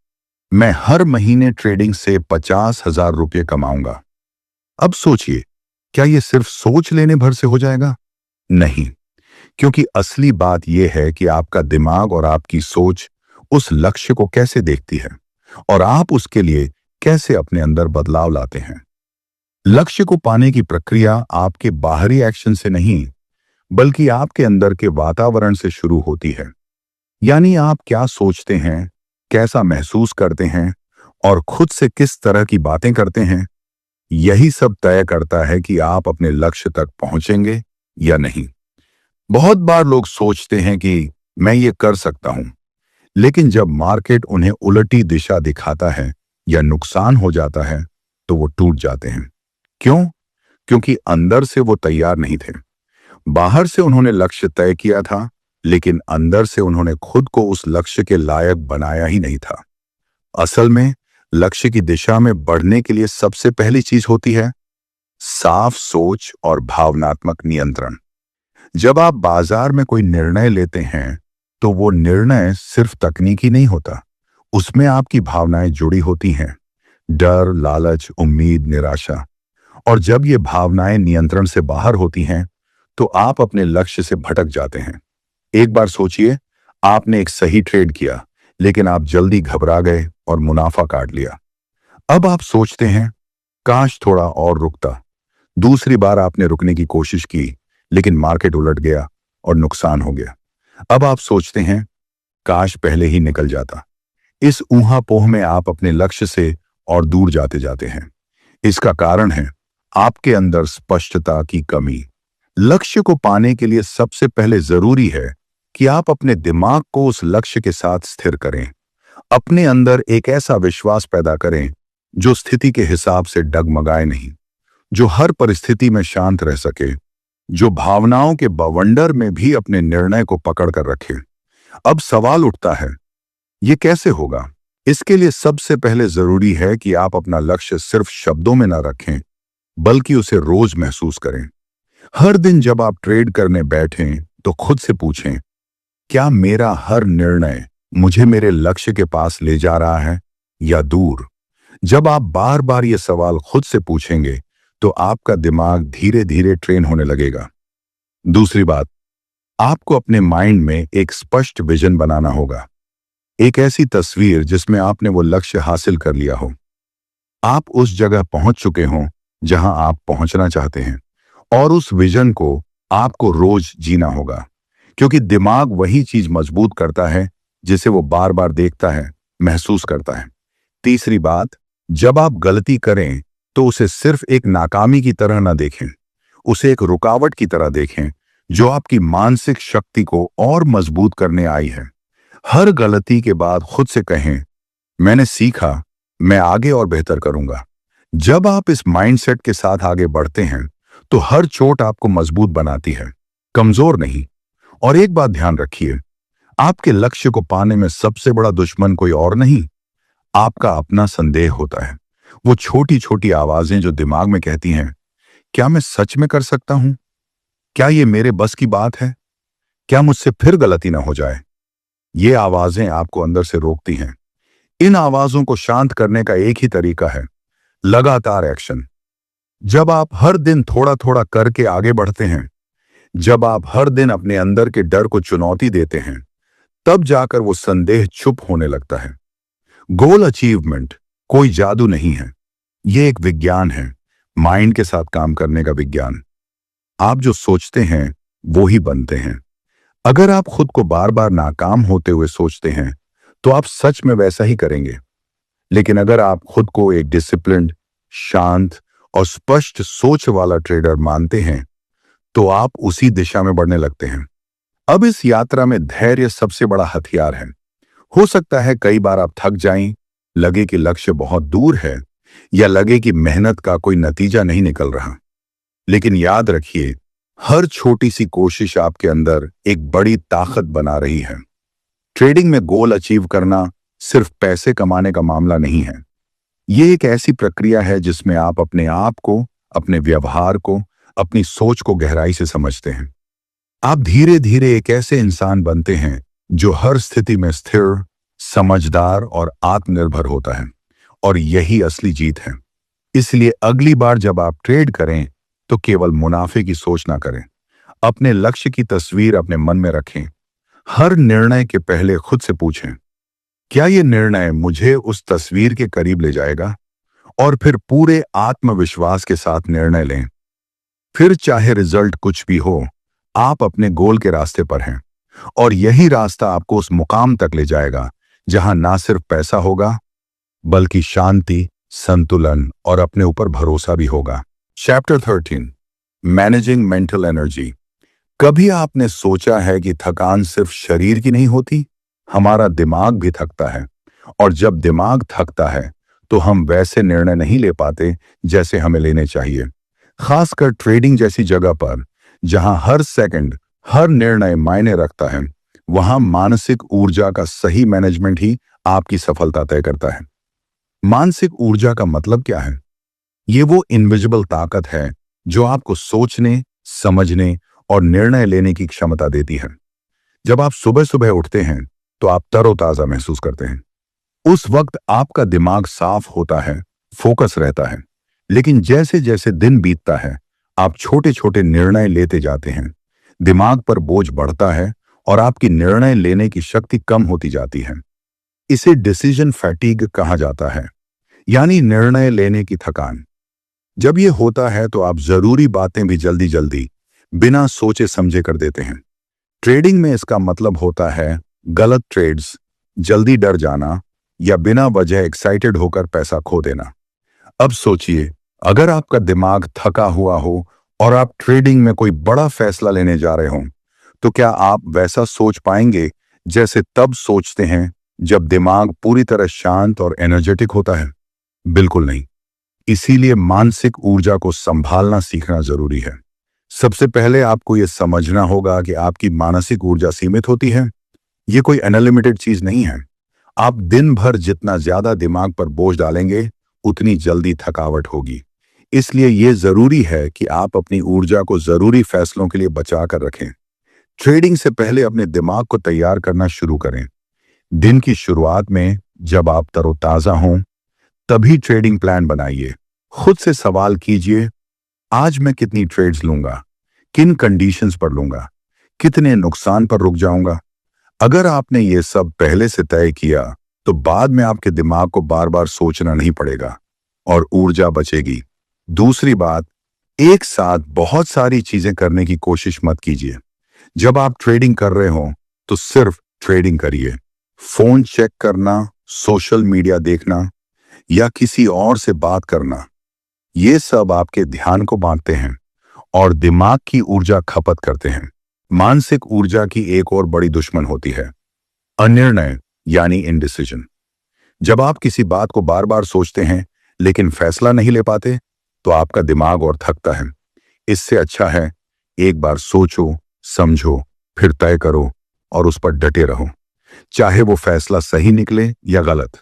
मैं हर महीने ट्रेडिंग से 50,000 रुपये कमाऊंगा। अब सोचिए, क्या यह सिर्फ सोच लेने भर से हो जाएगा? नहीं, क्योंकि असली बात यह है कि आपका दिमाग और आपकी सोच उस लक्ष्य को कैसे देखती है और आप उसके लिए कैसे अपने अंदर बदलाव लाते हैं। लक्ष्य को पाने की प्रक्रिया आपके बाहरी एक्शन से नहीं, बल्कि आपके अंदर के वातावरण से शुरू होती है। यानी आप क्या सोचते हैं, कैसा महसूस करते हैं और खुद से किस तरह की बातें करते हैं, यही सब तय करता है कि आप अपने लक्ष्य तक पहुंचेंगे या नहीं। बहुत बार लोग सोचते हैं कि मैं ये कर सकता हूं, लेकिन जब मार्केट उन्हें उलटी दिशा दिखाता है या नुकसान हो जाता है, तो वो टूट जाते हैं। क्यों? क्योंकि अंदर से वो तैयार नहीं थे। बाहर से उन्होंने लक्ष्य तय किया था, लेकिन अंदर से उन्होंने खुद को उस लक्ष्य के लायक बनाया ही नहीं था। असल में लक्ष्य की दिशा में बढ़ने के लिए सबसे पहली चीज होती है साफ सोच और भावनात्मक नियंत्रण। जब आप बाजार में कोई निर्णय लेते हैं, तो वो निर्णय सिर्फ तकनीकी नहीं होता, उसमें आपकी भावनाएं जुड़ी होती हैं। डर, लालच, उम्मीद, निराशा। और जब ये भावनाएं नियंत्रण से बाहर होती हैं, तो आप अपने लक्ष्य से भटक जाते हैं। एक बार सोचिए, आपने एक सही ट्रेड किया, लेकिन आप जल्दी घबरा गए और मुनाफा काट लिया। अब आप सोचते हैं, काश थोड़ा और रुकता। दूसरी बार आपने रुकने की कोशिश की, लेकिन मार्केट उलट गया और नुकसान हो गया। अब आप सोचते हैं, काश पहले ही निकल जाता। इस ऊहापोह में आप अपने लक्ष्य से और दूर जाते जाते हैं। इसका कारण है आपके अंदर स्पष्टता की कमी। लक्ष्य को पाने के लिए सबसे पहले जरूरी है कि आप अपने दिमाग को उस लक्ष्य के साथ स्थिर करें। अपने अंदर एक ऐसा विश्वास पैदा करें जो स्थिति के हिसाब से डगमगाए नहीं, जो हर परिस्थिति में शांत रह सके, जो भावनाओं के बवंडर में भी अपने निर्णय को पकड़ कर रखे। अब सवाल उठता है, ये कैसे होगा? इसके लिए सबसे पहले जरूरी है कि आप अपना लक्ष्य सिर्फ शब्दों में न रखें, बल्कि उसे रोज महसूस करें। हर दिन जब आप ट्रेड करने बैठें, तो खुद से पूछें, क्या मेरा हर निर्णय मुझे मेरे लक्ष्य के पास ले जा रहा है या दूर? जब आप बार बार ये सवाल खुद से पूछेंगे, तो आपका दिमाग धीरे धीरे ट्रेन होने लगेगा। दूसरी बात, आपको अपने माइंड में एक स्पष्ट विजन बनाना होगा। एक ऐसी तस्वीर जिसमें आपने वो लक्ष्य हासिल कर लिया हो। आप उस जगह पहुंच चुके हों जहां आप पहुंचना चाहते हैं, और उस विजन को आपको रोज जीना होगा, क्योंकि दिमाग वही चीज मजबूत करता है जिसे वो बार बार देखता है, महसूस करता है। तीसरी बात, जब आप गलती करें तो उसे सिर्फ एक नाकामी की तरह ना देखें, उसे एक रुकावट की तरह देखें जो आपकी मानसिक शक्ति को और मजबूत करने आई है। हर गलती के बाद खुद से कहें, मैंने सीखा, मैं आगे और बेहतर करूंगा। जब आप इस माइंडसेट के साथ आगे बढ़ते हैं, तो हर चोट आपको मजबूत बनाती है, कमजोर नहीं। और एक बात ध्यान रखिए, आपके लक्ष्य को पाने में सबसे बड़ा दुश्मन कोई और नहीं, आपका अपना संदेह होता है। वो छोटी छोटी आवाजें जो दिमाग में कहती हैं, क्या मैं सच में कर सकता हूं? क्या ये मेरे बस की बात है? क्या मुझसे फिर गलती ना हो जाए? ये आवाजें आपको अंदर से रोकती हैं। इन आवाजों को शांत करने का एक ही तरीका है, लगातार एक्शन। जब आप हर दिन थोड़ा थोड़ा करके आगे बढ़ते हैं, जब आप हर दिन अपने अंदर के डर को चुनौती देते हैं, तब जाकर वो संदेह चुप होने लगता है। गोल अचीवमेंट कोई जादू नहीं है, ये एक विज्ञान है, माइंड के साथ काम करने का विज्ञान। आप जो सोचते हैं वो ही बनते हैं। अगर आप खुद को बार बार नाकाम होते हुए सोचते हैं, तो आप सच में वैसा ही करेंगे। लेकिन अगर आप खुद को एक डिसिप्लिन्ड, शांत और स्पष्ट सोच वाला ट्रेडर मानते हैं, तो आप उसी दिशा में बढ़ने लगते हैं। अब इस यात्रा में धैर्य सबसे बड़ा हथियार है। हो सकता है कई बार आप थक जाएं, लगे कि लक्ष्य बहुत दूर है, या लगे कि मेहनत का कोई नतीजा नहीं निकल रहा। लेकिन याद रखिए, हर छोटी सी कोशिश आपके अंदर एक बड़ी ताकत बना रही है। ट्रेडिंग में गोल अचीव करना सिर्फ पैसे कमाने का मामला नहीं है। ये एक ऐसी प्रक्रिया है जिसमें आप अपने आप को, अपने व्यवहार को, अपनी सोच को गहराई से समझते हैं। आप धीरे धीरे एक ऐसे इंसान बनते हैं जो हर स्थिति में स्थिर, समझदार और आत्मनिर्भर होता है। और यही असली जीत है। इसलिए अगली बार जब आप ट्रेड करें तो केवल मुनाफे की सोच ना करें। अपने लक्ष्य की तस्वीर अपने मन में रखें। हर निर्णय के पहले खुद से पूछें, क्या यह निर्णय मुझे उस तस्वीर के करीब ले जाएगा? और फिर पूरे आत्मविश्वास के साथ निर्णय लें। फिर चाहे रिजल्ट कुछ भी हो, आप अपने गोल के रास्ते पर हैं। और यही रास्ता आपको उस मुकाम तक ले जाएगा जहां ना सिर्फ पैसा होगा, बल्कि शांति, संतुलन और अपने ऊपर भरोसा भी होगा। Chapter 13, managing mental energy. कभी आपने सोचा है कि थकान सिर्फ शरीर की नहीं होती, हमारा दिमाग भी थकता है। और जब दिमाग थकता है तो हम वैसे निर्णय नहीं ले पाते जैसे हमें लेने चाहिए। खासकर ट्रेडिंग जैसी जगह पर जहां हर सेकंड, हर निर्णय मायने रखता है, वहां मानसिक ऊर्जा का सही मैनेजमेंट ही आपकी सफलता तय करता है। मानसिक ऊर्जा का मतलब क्या है? ये वो इनविजिबल ताकत है जो आपको सोचने, समझने और निर्णय लेने की क्षमता देती है। जब आप सुबह सुबह उठते हैं तो आप तरोताजा महसूस करते हैं। उस वक्त आपका दिमाग साफ होता है, फोकस रहता है। लेकिन जैसे जैसे दिन बीतता है, आप छोटे छोटे निर्णय लेते जाते हैं। दिमाग पर बोझ बढ़ता है और आपकी निर्णय लेने की शक्ति कम होती जाती है। इसे डिसीजन फैटीग कहा जाता है, यानी निर्णय लेने की थकान। जब यह होता है तो आप जरूरी बातें भी जल्दी जल्दी, बिना सोचे समझे कर देते हैं। ट्रेडिंग में इसका मतलब होता है गलत ट्रेड्स, जल्दी डर जाना या बिना वजह एक्साइटेड होकर पैसा खो देना। अब सोचिए, अगर आपका दिमाग थका हुआ हो और आप ट्रेडिंग में कोई बड़ा फैसला लेने जा रहे हो, तो क्या आप वैसा सोच पाएंगे जैसे तब सोचते हैं जब दिमाग पूरी तरह शांत और एनर्जेटिक होता है? बिल्कुल नहीं। इसीलिए मानसिक ऊर्जा को संभालना सीखना जरूरी है। सबसे पहले आपको यह समझना होगा कि आपकी मानसिक ऊर्जा सीमित होती है। यह कोई अनलिमिटेड चीज नहीं है। आप दिन भर जितना ज्यादा दिमाग पर बोझ डालेंगे, उतनी जल्दी थकावट होगी। इसलिए यह जरूरी है कि आप अपनी ऊर्जा को जरूरी फैसलों के लिए बचा कर रखें। ट्रेडिंग से पहले अपने दिमाग को तैयार करना शुरू करें। दिन की शुरुआत में जब आप तरोताजा हों, तभी ट्रेडिंग प्लान बनाइए। खुद से सवाल कीजिए, आज मैं कितनी ट्रेड्स लूंगा, किन कंडीशंस पर लूंगा, कितने नुकसान पर रुक जाऊंगा। अगर आपने ये सब पहले से तय किया तो बाद में आपके दिमाग को बार बार सोचना नहीं पड़ेगा और ऊर्जा बचेगी। दूसरी बात, एक साथ बहुत सारी चीजें करने की कोशिश मत कीजिए। जब आप ट्रेडिंग कर रहे हो तो सिर्फ ट्रेडिंग करिए। फोन चेक करना, सोशल मीडिया देखना या किसी और से बात करना, ये सब आपके ध्यान को बांटते हैं और दिमाग की ऊर्जा खपत करते हैं। मानसिक ऊर्जा की एक और बड़ी दुश्मन होती है अनिर्णय, यानी इनडिसीजन। जब आप किसी बात को बार बार सोचते हैं लेकिन फैसला नहीं ले पाते, तो आपका दिमाग और थकता है। इससे अच्छा है एक बार सोचो, समझो, फिर तय करो और उस पर डटे रहो। चाहे वो फैसला सही निकले या गलत,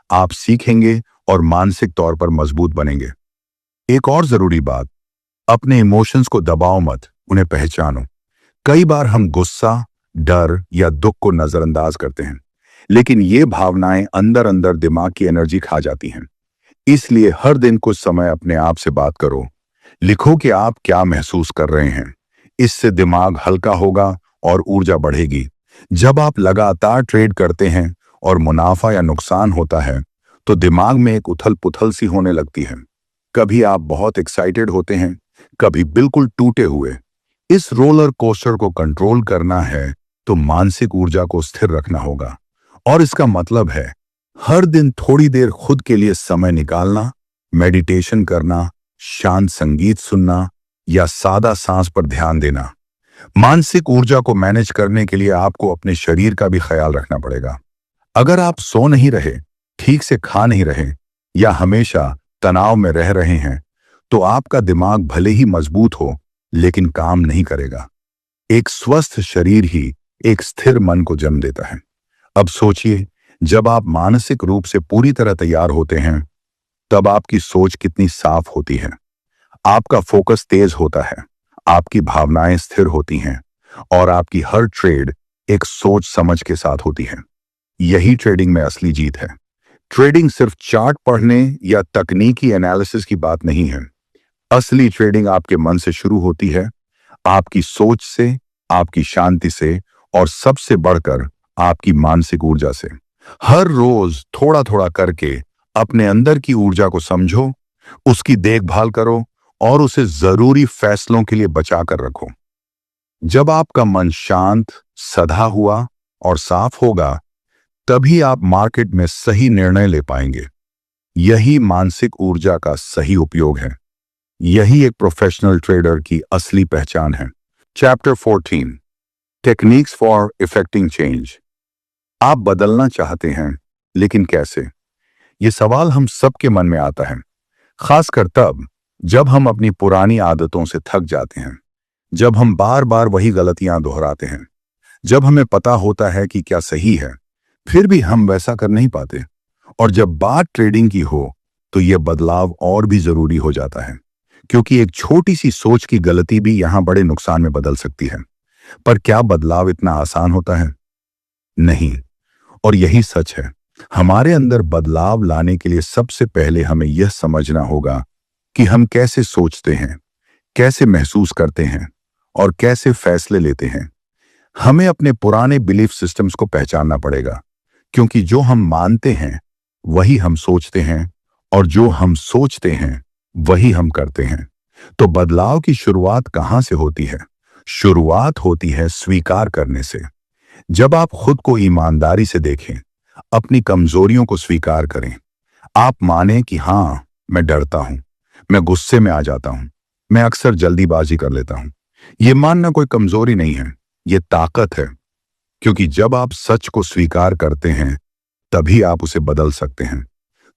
आप सीखेंगे और मानसिक तौर पर मजबूत बनेंगे। एक और जरूरी बात, अपने इमोशंस को दबाओ मत, उन्हें पहचानो। कई बार हम गुस्सा, डर या दुख को नजरअंदाज करते हैं, लेकिन ये भावनाएं अंदर अंदर दिमाग की एनर्जी खा जाती हैं। इसलिए हर दिन कुछ समय अपने आप से बात करो। लिखो कि आप क्या महसूस कर रहे हैं। इससे दिमाग हल्का होगा और ऊर्जा बढ़ेगी। जब आप लगातार ट्रेड करते हैं और मुनाफा या नुकसान होता है, तो दिमाग में एक उथल पुथल सी होने लगती है। कभी आप बहुत एक्साइटेड होते हैं, कभी बिल्कुल टूटे हुए। इस रोलर कोस्टर को कंट्रोल करना है तो मानसिक ऊर्जा को स्थिर रखना होगा। और इसका मतलब है हर दिन थोड़ी देर खुद के लिए समय निकालना, मेडिटेशन करना, शांत संगीत सुनना या सादा सांस पर ध्यान देना। मानसिक ऊर्जा को मैनेज करने के लिए आपको अपने शरीर का भी ख्याल रखना पड़ेगा। अगर आप सो नहीं रहे, ठीक से खा नहीं रहे या हमेशा तनाव में रह रहे हैं, तो आपका दिमाग भले ही मजबूत हो, लेकिन काम नहीं करेगा। एक स्वस्थ शरीर ही एक स्थिर मन को जन्म देता है। अब सोचिए, जब आप मानसिक रूप से पूरी तरह तैयार होते हैं, तब आपकी सोच कितनी साफ होती है। आपका फोकस तेज होता है, आपकी भावनाएं स्थिर होती हैं और आपकी हर ट्रेड एक सोच समझ के साथ होती है। यही ट्रेडिंग में असली जीत है। ट्रेडिंग सिर्फ चार्ट पढ़ने या तकनीकी एनालिसिस की बात नहीं है। असली ट्रेडिंग आपके मन से शुरू होती है, आपकी सोच से, आपकी शांति से और सबसे बढ़कर आपकी मानसिक ऊर्जा से। हर रोज थोड़ा थोड़ा करके अपने अंदर की ऊर्जा को समझो, उसकी देखभाल करो और उसे जरूरी फैसलों के लिए बचा कर रखो। जब आपका मन शांत, सधा हुआ और साफ होगा, तभी आप मार्केट में सही निर्णय ले पाएंगे। यही मानसिक ऊर्जा का सही उपयोग है। यही एक प्रोफेशनल ट्रेडर की असली पहचान है। Chapter 14, techniques for effecting change. आप बदलना चाहते हैं, लेकिन कैसे? ये सवाल हम सबके मन में आता है, खासकर तब जब हम अपनी पुरानी आदतों से थक जाते हैं, जब हम बार बार वही गलतियां दोहराते हैं, जब हमें पता होता है कि क्या सही है, फिर भी हम वैसा कर नहीं पाते। और जब बात ट्रेडिंग की हो, तो यह बदलाव और भी जरूरी हो जाता है, क्योंकि एक छोटी सी सोच की गलती भी यहां बड़े नुकसान में बदल सकती है। पर क्या बदलाव इतना आसान होता है? नहीं। और यही सच है। हमारे अंदर बदलाव लाने के लिए सबसे पहले हमें यह समझना होगा कि हम कैसे सोचते हैं, कैसे महसूस करते हैं और कैसे फैसले लेते हैं। हमें अपने पुराने बिलीफ सिस्टम्स को पहचानना पड़ेगा, क्योंकि जो हम मानते हैं वही हम सोचते हैं और जो हम सोचते हैं वही हम करते हैं। तो बदलाव की शुरुआत कहां से होती है? शुरुआत होती है स्वीकार करने से। जब आप खुद को ईमानदारी से देखें, अपनी कमजोरियों को स्वीकार करें, आप माने कि हां, मैं डरता हूं, मैं गुस्से में आ जाता हूं, मैं अक्सर जल्दीबाजी कर लेता हूं। यह मानना कोई कमजोरी नहीं है, यह ताकत है। क्योंकि जब आप सच को स्वीकार करते हैं, तभी आप उसे बदल सकते हैं।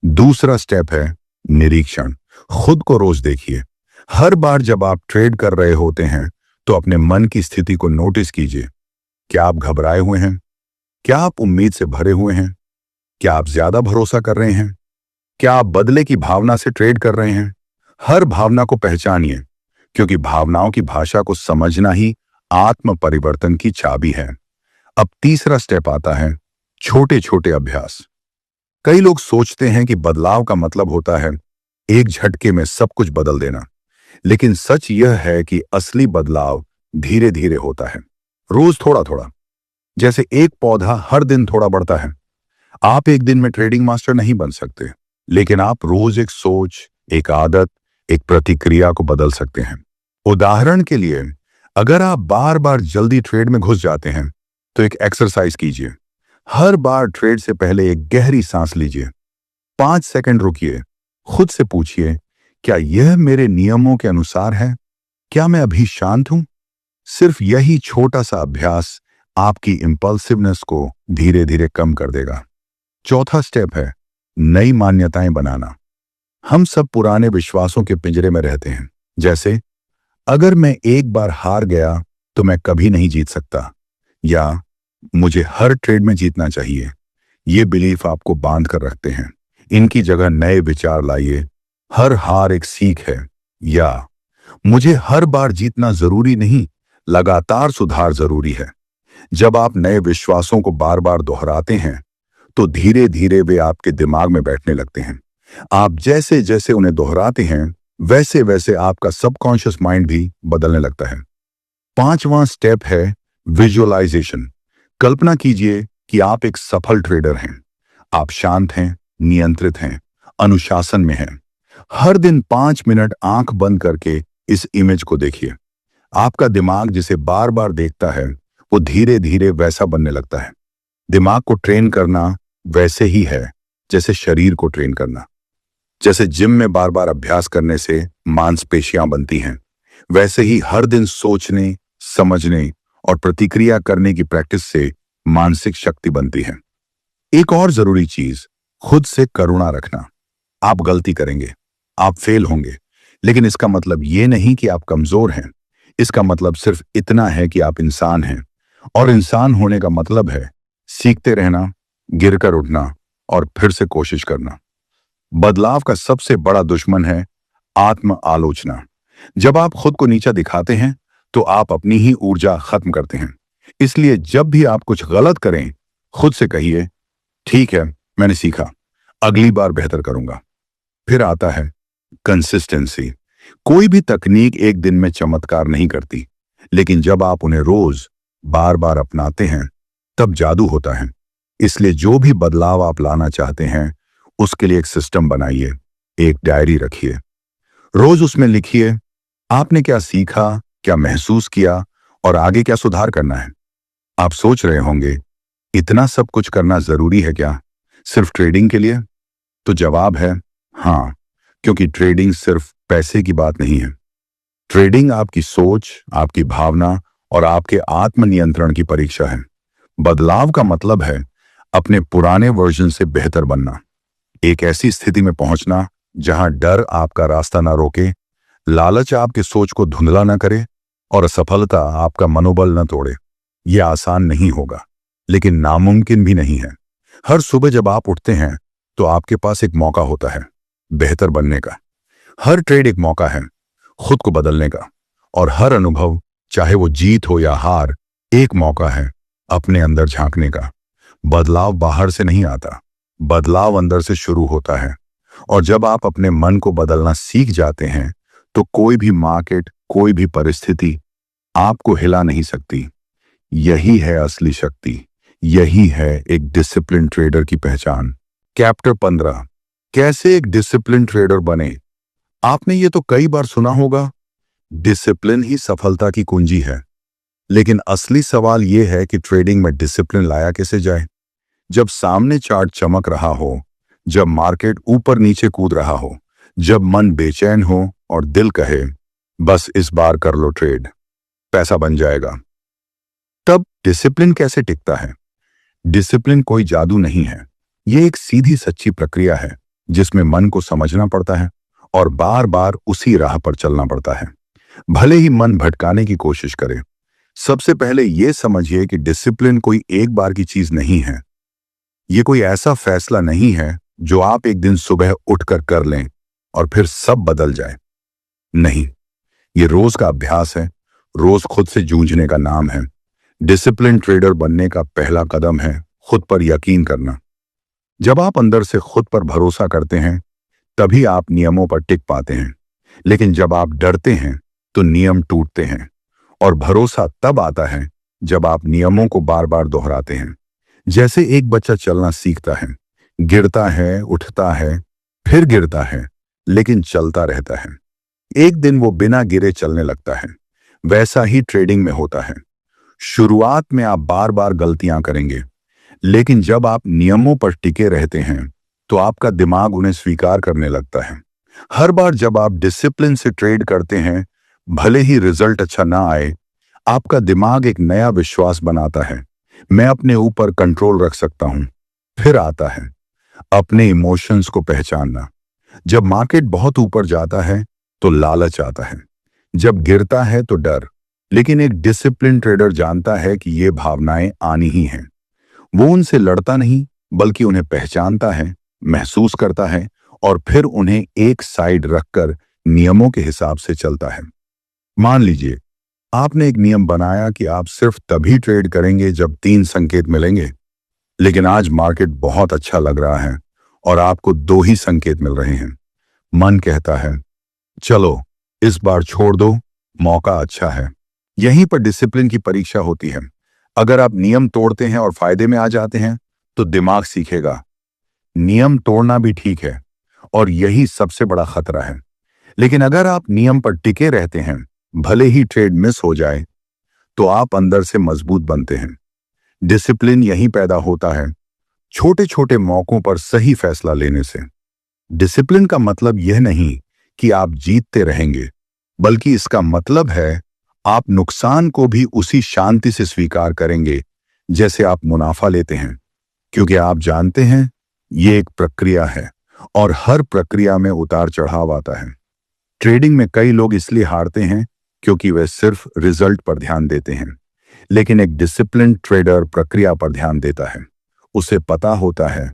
दूसरा स्टेप है निरीक्षण। खुद को रोज देखिए। हर बार जब आप ट्रेड कर रहे होते हैं, तो अपने मन की स्थिति को नोटिस कीजिए। क्या आप घबराए हुए हैं? क्या आप उम्मीद से भरे हुए हैं? क्या आप ज्यादा भरोसा कर रहे हैं? क्या आप बदले की भावना से ट्रेड कर रहे हैं? हर भावना को पहचानिए, क्योंकि भावनाओं की भाषा को समझना ही आत्म परिवर्तन की चाबी है। अब तीसरा स्टेप आता है छोटे छोटे अभ्यास। कई लोग सोचते हैं कि बदलाव का मतलब होता है एक झटके में सब कुछ बदल देना, लेकिन सच यह है कि असली बदलाव धीरे धीरे होता है, रोज थोड़ा थोड़ा। जैसे एक पौधा हर दिन थोड़ा बढ़ता है। आप एक दिन में ट्रेडिंग मास्टर नहीं बन सकते, लेकिन आप रोज एक सोच, एक आदत, एक प्रतिक्रिया को बदल सकते हैं। उदाहरण के लिए, अगर आप बार बार जल्दी ट्रेड में घुस जाते हैं, तो एक एक्सरसाइज कीजिए। हर बार ट्रेड से पहले एक गहरी सांस लीजिए, 5 सेकंड रुकिए, खुद से पूछिए, क्या यह मेरे नियमों के अनुसार है? क्या मैं अभी शांत हूं? सिर्फ यही छोटा सा अभ्यास आपकी इंपल्सिवनेस को धीरे धीरे कम कर देगा। चौथा स्टेप है नई मान्यताएं बनाना। हम सब पुराने विश्वासों के पिंजरे में रहते हैं, जैसे अगर मैं एक बार हार गया तो मैं कभी नहीं जीत सकता, या मुझे हर ट्रेड में जीतना चाहिए। ये बिलीफ आपको बांध कर रखते हैं। इनकी जगह नए विचार लाइए। हर हार एक सीख है, या मुझे हर बार जीतना जरूरी नहीं, लगातार सुधार जरूरी है। जब आप नए विश्वासों को बार बार दोहराते हैं, तो धीरे धीरे वे आपके दिमाग में बैठने लगते हैं। आप जैसे जैसे उन्हें दोहराते हैं, वैसे वैसे आपका सबकॉन्शियस माइंड भी बदलने लगता है। पांचवां स्टेप है विजुअलाइजेशन। कल्पना कीजिए कि आप एक सफल ट्रेडर हैं। आप शांत हैं, नियंत्रित हैं, अनुशासन में हैं। हर दिन 5 मिनट आंख बंद करके इस इमेज को देखिए। आपका दिमाग जिसे बार बार देखता है, वो धीरे धीरे वैसा बनने लगता है। दिमाग को ट्रेन करना वैसे ही है जैसे शरीर को ट्रेन करना। जैसे जिम में बार बार अभ्यास करने से मांसपेशियां बनती हैं, वैसे ही हर दिन सोचने, समझने और प्रतिक्रिया करने की प्रैक्टिस से मानसिक शक्ति बनती है। एक और जरूरी चीज, खुद से करुणा रखना। आप गलती करेंगे, आप फेल होंगे, लेकिन इसका मतलब ये नहीं कि आप कमजोर हैं। इसका मतलब सिर्फ इतना है कि आप इंसान हैं, और इंसान होने का मतलब है सीखते रहना, गिरकर उठना और फिर से कोशिश करना। बदलाव का सबसे बड़ा दुश्मन है आत्म आलोचना। जब आप खुद को नीचा दिखाते हैं तो आप अपनी ही ऊर्जा खत्म करते हैं। इसलिए जब भी आप कुछ गलत करें, खुद से कहिए, ठीक है, मैंने सीखा, अगली बार बेहतर करूंगा। फिर आता है कंसिस्टेंसी। कोई भी तकनीक एक दिन में चमत्कार नहीं करती, लेकिन जब आप उन्हें रोज बार बार अपनाते हैं तब जादू होता है। इसलिए जो भी बदलाव आप लाना चाहते हैं उसके लिए एक सिस्टम बनाइए, एक डायरी रखिए। रोज उसमें लिखिए आपने क्या सीखा, क्या महसूस किया और आगे क्या सुधार करना है। आप सोच रहे होंगे, इतना सब कुछ करना जरूरी है क्या, सिर्फ ट्रेडिंग के लिए? तो जवाब है हाँ, क्योंकि ट्रेडिंग सिर्फ पैसे की बात नहीं है। ट्रेडिंग आपकी सोच, आपकी भावना और आपके आत्मनियंत्रण की परीक्षा है। बदलाव का मतलब है अपने पुराने वर्जन से बेहतर बनना, एक ऐसी स्थिति में पहुंचना जहां डर आपका रास्ता ना रोके, लालच आपके सोच को धुंधला ना करे और असफलता आपका मनोबल न तोड़े। यह आसान नहीं होगा, लेकिन नामुमकिन भी नहीं है। हर सुबह जब आप उठते हैं तो आपके पास एक मौका होता है बेहतर बनने का। हर ट्रेड एक मौका है खुद को बदलने का, और हर अनुभव, चाहे वो जीत हो या हार, एक मौका है अपने अंदर झांकने का। बदलाव बाहर से नहीं आता, बदलाव अंदर से शुरू होता है। और जब आप अपने मन को बदलना सीख जाते हैं तो कोई भी मार्केट, कोई भी परिस्थिति आपको हिला नहीं सकती। यही है असली शक्ति, यही है एक डिसिप्लिन ट्रेडर की पहचान। चैप्टर 15, कैसे एक डिसिप्लिन ट्रेडर बने। आपने ये तो कई बार सुना होगा, डिसिप्लिन ही सफलता की कुंजी है। लेकिन असली सवाल यह है कि ट्रेडिंग में डिसिप्लिन लाया कैसे जाए। जब सामने चार्ट चमक रहा हो, जब मार्केट ऊपर नीचे कूद रहा हो, जब मन बेचैन हो और दिल कहे बस इस बार कर लो ट्रेड, पैसा बन जाएगा, तब डिसिप्लिन कैसे टिकता है? डिसिप्लिन कोई जादू नहीं है, यह एक सीधी सच्ची प्रक्रिया है जिसमें मन को समझना पड़ता है और बार बार उसी राह पर चलना पड़ता है, भले ही मन भटकाने की कोशिश करे। सबसे पहले यह समझिए कि डिसिप्लिन कोई एक बार की चीज नहीं है। यह कोई ऐसा फैसला नहीं है जो आप एक दिन सुबह उठकर कर लें और फिर सब बदल जाए। नहीं, यह रोज का अभ्यास है, रोज खुद से जूझने का नाम है। डिसिप्लिन ट्रेडर बनने का पहला कदम है खुद पर यकीन करना। जब आप अंदर से खुद पर भरोसा करते हैं तभी आप नियमों पर टिक पाते हैं। लेकिन जब आप डरते हैं तो नियम टूटते हैं, और भरोसा तब आता है जब आप नियमों को बार बार दोहराते हैं। जैसे एक बच्चा चलना सीखता है, गिरता है, उठता है, फिर गिरता है, लेकिन चलता रहता है। एक दिन वो बिना गिरे चलने लगता है। वैसा ही ट्रेडिंग में होता है। शुरुआत में आप बार बार गलतियां करेंगे, लेकिन जब आप नियमों पर टिके रहते हैं तो आपका दिमाग उन्हें स्वीकार करने लगता है। हर बार जब आप डिसिप्लिन से ट्रेड करते हैं, भले ही रिजल्ट अच्छा ना आए, आपका दिमाग एक नया विश्वास बनाता है, मैं अपने ऊपर कंट्रोल रख सकता हूं। फिर आता है अपने इमोशंस को पहचानना। जब मार्केट बहुत ऊपर जाता है तो लालच आता है, जब गिरता है तो डर। लेकिन एक डिसिप्लिन ट्रेडर जानता है कि ये भावनाएं आनी ही हैं। वो उनसे लड़ता नहीं, बल्कि उन्हें पहचानता है, महसूस करता है और फिर उन्हें एक साइड रखकर नियमों के हिसाब से चलता है। मान लीजिए आपने एक नियम बनाया कि आप सिर्फ तभी ट्रेड करेंगे जब 3 संकेत मिलेंगे, लेकिन आज मार्केट बहुत अच्छा लग रहा है और आपको 2 ही संकेत मिल रहे हैं। मन कहता है चलो इस बार छोड़ दो, मौका अच्छा है। यहीं पर डिसिप्लिन की परीक्षा होती है। अगर आप नियम तोड़ते हैं और फायदे में आ जाते हैं तो दिमाग सीखेगा नियम तोड़ना भी ठीक है, और यही सबसे बड़ा खतरा है। लेकिन अगर आप नियम पर टिके रहते हैं, भले ही ट्रेड मिस हो जाए, तो आप अंदर से मजबूत बनते हैं। डिसिप्लिन यहीं पैदा होता है, छोटे छोटे मौकों पर सही फैसला लेने से। डिसिप्लिन का मतलब यह नहीं कि आप जीतते रहेंगे, बल्कि इसका मतलब है आप नुकसान को भी उसी शांति से स्वीकार करेंगे जैसे आप मुनाफा लेते हैं, क्योंकि आप जानते हैं ये एक प्रक्रिया है और हर प्रक्रिया में उतार चढ़ाव आता है। ट्रेडिंग में कई लोग इसलिए हारते हैं क्योंकि वे सिर्फ रिजल्ट पर ध्यान देते हैं। लेकिन एक डिसिप्लिन ट्रेडर प्रक्रिया पर ध्यान देता है। उसे पता होता है,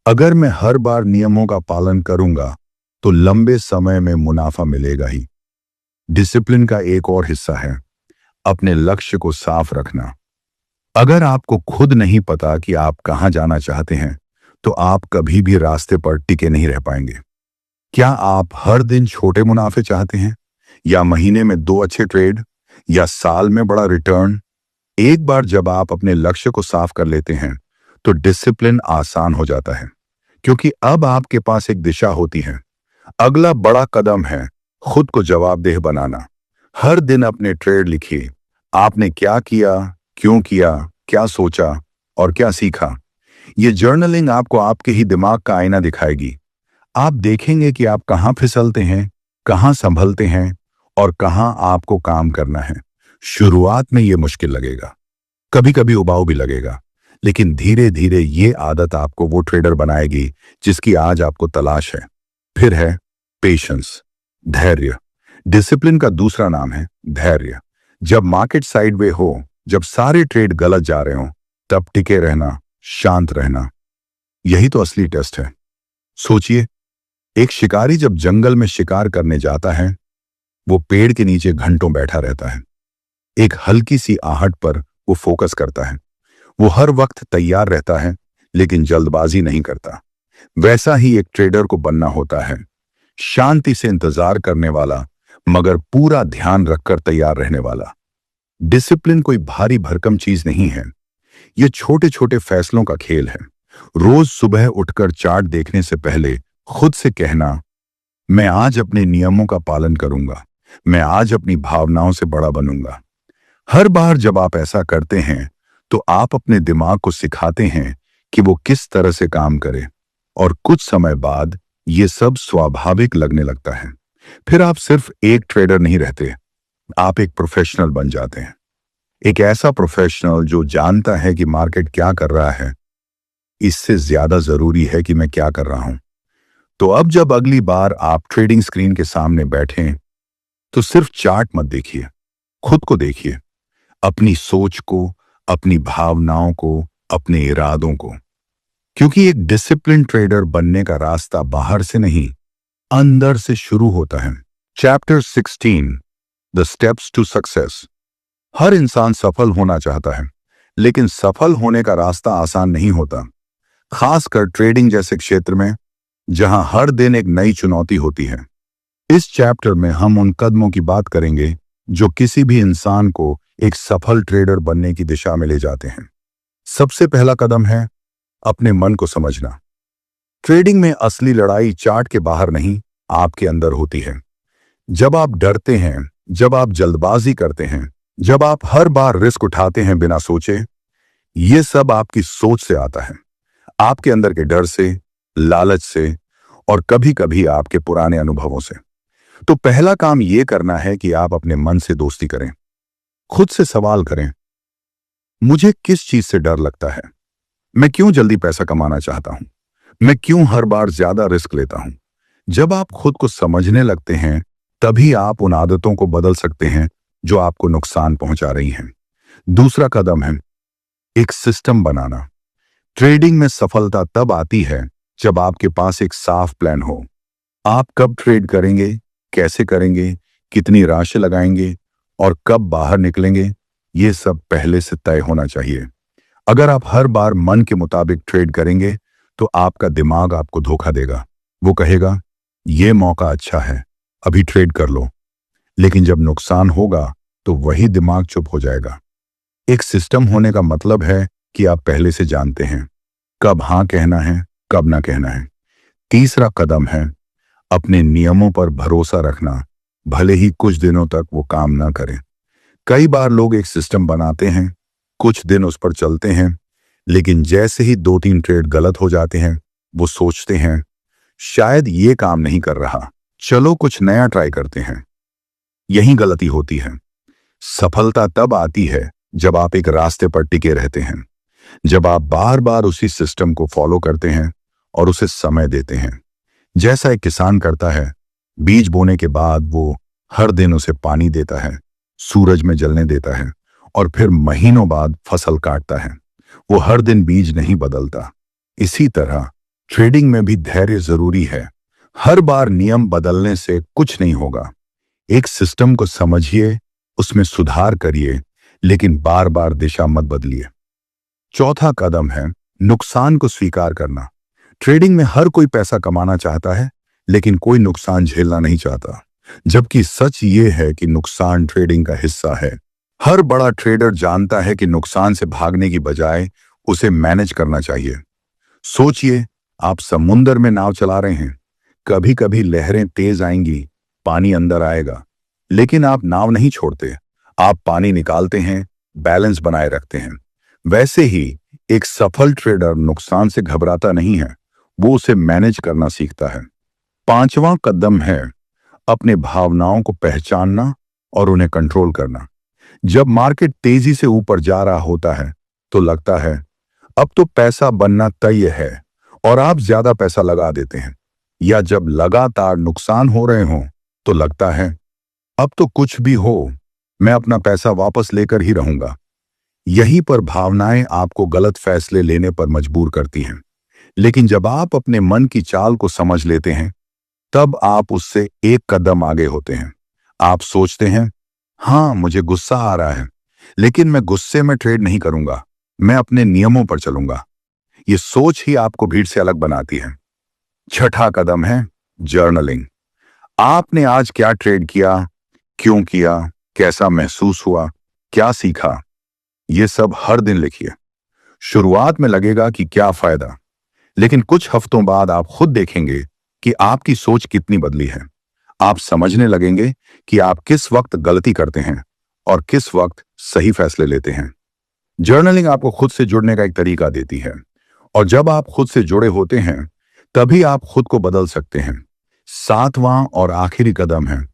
अगर मैं हर बार नियमों का पालन करूंगा तो लंबे समय में मुनाफा मिलेगा ही। डिसिप्लिन का एक और हिस्सा है अपने लक्ष्य को साफ रखना। अगर आपको खुद नहीं पता कि आप कहां जाना चाहते हैं, तो आप कभी भी रास्ते पर टिके नहीं रह पाएंगे। क्या आप हर दिन छोटे मुनाफे चाहते हैं, या महीने में 2 अच्छे ट्रेड, या साल में बड़ा रिटर्न? एक बार जब आप अपने लक्ष्य को साफ कर लेते हैं, तो डिसिप्लिन आसान हो जाता है, क्योंकि अब आपके पास एक दिशा होती है। अगला बड़ा कदम है खुद को जवाबदेह बनाना। हर दिन अपने ट्रेड लिखिए। आपने क्या किया, क्यों किया, क्या सोचा और क्या सीखा। यह जर्नलिंग आपको आपके ही दिमाग का आईना दिखाएगी। आप देखेंगे कि आप कहां फिसलते हैं, कहां संभलते हैं और कहां आपको काम करना है। शुरुआत में यह मुश्किल लगेगा, कभी कभी उबाऊ भी लगेगा, लेकिन धीरे धीरे ये आदत आपको वो ट्रेडर बनाएगी जिसकी आज आपको तलाश है। फिर है पेशेंस, धैर्य। डिसिप्लिन का दूसरा नाम है धैर्य। जब मार्केट साइडवे हो, जब सारे ट्रेड गलत जा रहे हो, तब टिके रहना, शांत रहना, यही तो असली टेस्ट है। सोचिए, एक शिकारी जब जंगल में शिकार करने जाता है, वो पेड़ के नीचे घंटों बैठा रहता है। एक हल्की सी आहट पर वो फोकस करता है। वो हर वक्त तैयार रहता है, लेकिन जल्दबाजी नहीं करता। वैसा ही एक ट्रेडर को बनना होता है, शांति से इंतजार करने वाला, मगर पूरा ध्यान रखकर तैयार रहने वाला। डिसिप्लिन कोई भारी भरकम चीज नहीं है, ये छोटे छोटे फैसलों का खेल है। रोज सुबह उठकर चार्ट देखने से पहले खुद से कहना, मैं आज अपने नियमों का पालन करूंगा, मैं आज अपनी भावनाओं से बड़ा बनूंगा। हर बार जब आप ऐसा करते हैं, तो आप अपने दिमाग को सिखाते हैं कि वो किस तरह से काम करे, और कुछ समय बाद ये सब स्वाभाविक लगने लगता है। फिर आप सिर्फ एक ट्रेडर नहीं रहते, आप एक प्रोफेशनल बन जाते हैं। एक ऐसा प्रोफेशनल जो जानता है कि मार्केट क्या कर रहा है, इससे ज्यादा जरूरी है कि मैं क्या कर रहा हूं। तो अब जब अगली बार आप ट्रेडिंग स्क्रीन के सामने बैठें, तो सिर्फ चार्ट मत देखिए, खुद को देखिए, अपनी सोच को, अपनी भावनाओं को, अपने इरादों को। क्योंकि एक डिसिप्लिन ट्रेडर बनने का रास्ता बाहर से नहीं, अंदर से शुरू होता है। Chapter 16, the steps to success. हर इंसान सफल होना चाहता है, लेकिन सफल होने का रास्ता आसान नहीं होता, खासकर ट्रेडिंग जैसे क्षेत्र में, जहां हर दिन एक नई चुनौती होती है। इस चैप्टर में हम उन कदमों की बात करेंगे जो किसी भी इंसान को एक सफल ट्रेडर बनने की दिशा में ले जाते हैं। सबसे पहला कदम है अपने मन को समझना। ट्रेडिंग में असली लड़ाई चार्ट के बाहर नहीं, आपके अंदर होती है। जब आप डरते हैं, जब आप जल्दबाजी करते हैं, जब आप हर बार रिस्क उठाते हैं बिना सोचे, ये सब आपकी सोच से आता है, आपके अंदर के डर से, लालच से, और कभी कभी आपके पुराने अनुभवों से। तो पहला काम यह करना है कि आप अपने मन से दोस्ती करें। खुद से सवाल करें, मुझे किस चीज से डर लगता है? मैं क्यों जल्दी पैसा कमाना चाहता हूं? मैं क्यों हर बार ज्यादा रिस्क लेता हूं? जब आप खुद को समझने लगते हैं, तभी आप उन आदतों को बदल सकते हैं जो आपको नुकसान पहुंचा रही हैं। दूसरा कदम है एक सिस्टम बनाना। ट्रेडिंग में सफलता तब आती है जब आपके पास एक साफ प्लान हो। आप कब ट्रेड करेंगे, कैसे करेंगे, कितनी राशि लगाएंगे और कब बाहर निकलेंगे, ये सब पहले से तय होना चाहिए। अगर आप हर बार मन के मुताबिक ट्रेड करेंगे, तो आपका दिमाग आपको धोखा देगा। वो कहेगा, ये मौका अच्छा है, अभी ट्रेड कर लो। लेकिन जब नुकसान होगा, तो वही दिमाग चुप हो जाएगा। एक सिस्टम होने का मतलब है कि आप पहले से जानते हैं कब हां कहना है, कब ना कहना है। तीसरा कदम है अपने नियमों पर भरोसा रखना, भले ही कुछ दिनों तक वो काम ना करें। कई बार लोग एक सिस्टम बनाते हैं, कुछ दिन उस पर चलते हैं, लेकिन जैसे ही 2-3 ट्रेड गलत हो जाते हैं, वो सोचते हैं शायद ये काम नहीं कर रहा, चलो कुछ नया ट्राई करते हैं। यही गलती होती है। सफलता तब आती है जब आप एक रास्ते पर टिके रहते हैं, जब आप बार बार उसी सिस्टम को फॉलो करते हैं और उसे समय देते हैं। जैसा एक किसान करता है, बीज बोने के बाद वो हर दिन उसे पानी देता है, सूरज में जलने देता है और फिर महीनों बाद फसल काटता है। वो हर दिन बीज नहीं बदलता। इसी तरह ट्रेडिंग में भी धैर्य जरूरी है। हर बार नियम बदलने से कुछ नहीं होगा। एक सिस्टम को समझिए, उसमें सुधार करिए, लेकिन बार बार दिशा मत बदलिए। चौथा कदम है नुकसान को स्वीकार करना। ट्रेडिंग में हर कोई पैसा कमाना चाहता है, लेकिन कोई नुकसान झेलना नहीं चाहता, जबकि सच ये है कि नुकसान ट्रेडिंग का हिस्सा है। हर बड़ा ट्रेडर जानता है कि नुकसान से भागने की बजाय उसे मैनेज करना चाहिए। सोचिए, आप समुंदर में नाव चला रहे हैं। कभी कभी लहरें तेज आएंगी, पानी अंदर आएगा, लेकिन आप नाव नहीं छोड़ते। आप पानी निकालते हैं, बैलेंस बनाए रखते हैं। वैसे ही एक सफल ट्रेडर नुकसान से घबराता नहीं है, वो उसे मैनेज करना सीखता है। पांचवां कदम है अपने भावनाओं को पहचानना और उन्हें कंट्रोल करना। जब मार्केट तेजी से ऊपर जा रहा होता है तो लगता है अब तो पैसा बनना तय है और आप ज्यादा पैसा लगा देते हैं। या जब लगातार नुकसान हो रहे हों तो लगता है अब तो कुछ भी हो, मैं अपना पैसा वापस लेकर ही रहूंगा। यहीं पर भावनाएं आपको गलत फैसले लेने पर मजबूर करती हैं। लेकिन जब आप अपने मन की चाल को समझ लेते हैं, तब आप उससे एक कदम आगे होते हैं। आप सोचते हैं, हाँ मुझे गुस्सा आ रहा है, लेकिन मैं गुस्से में ट्रेड नहीं करूंगा, मैं अपने नियमों पर चलूंगा। ये सोच ही आपको भीड़ से अलग बनाती है। छठा कदम है जर्नलिंग। आपने आज क्या ट्रेड किया, क्यों किया, कैसा महसूस हुआ, क्या सीखा, ये सब हर दिन लिखिए। शुरुआत में लगेगा कि क्या फायदा, लेकिन कुछ हफ्तों बाद आप खुद देखेंगे कि आपकी सोच कितनी बदली है। आप समझने लगेंगे कि आप किस वक्त गलती करते हैं और किस वक्त सही फैसले लेते हैं। जर्नलिंग आपको खुद से जुड़ने का एक तरीका देती है, और जब आप खुद से जुड़े होते हैं तभी आप खुद को बदल सकते हैं। सातवां और आखिरी कदम है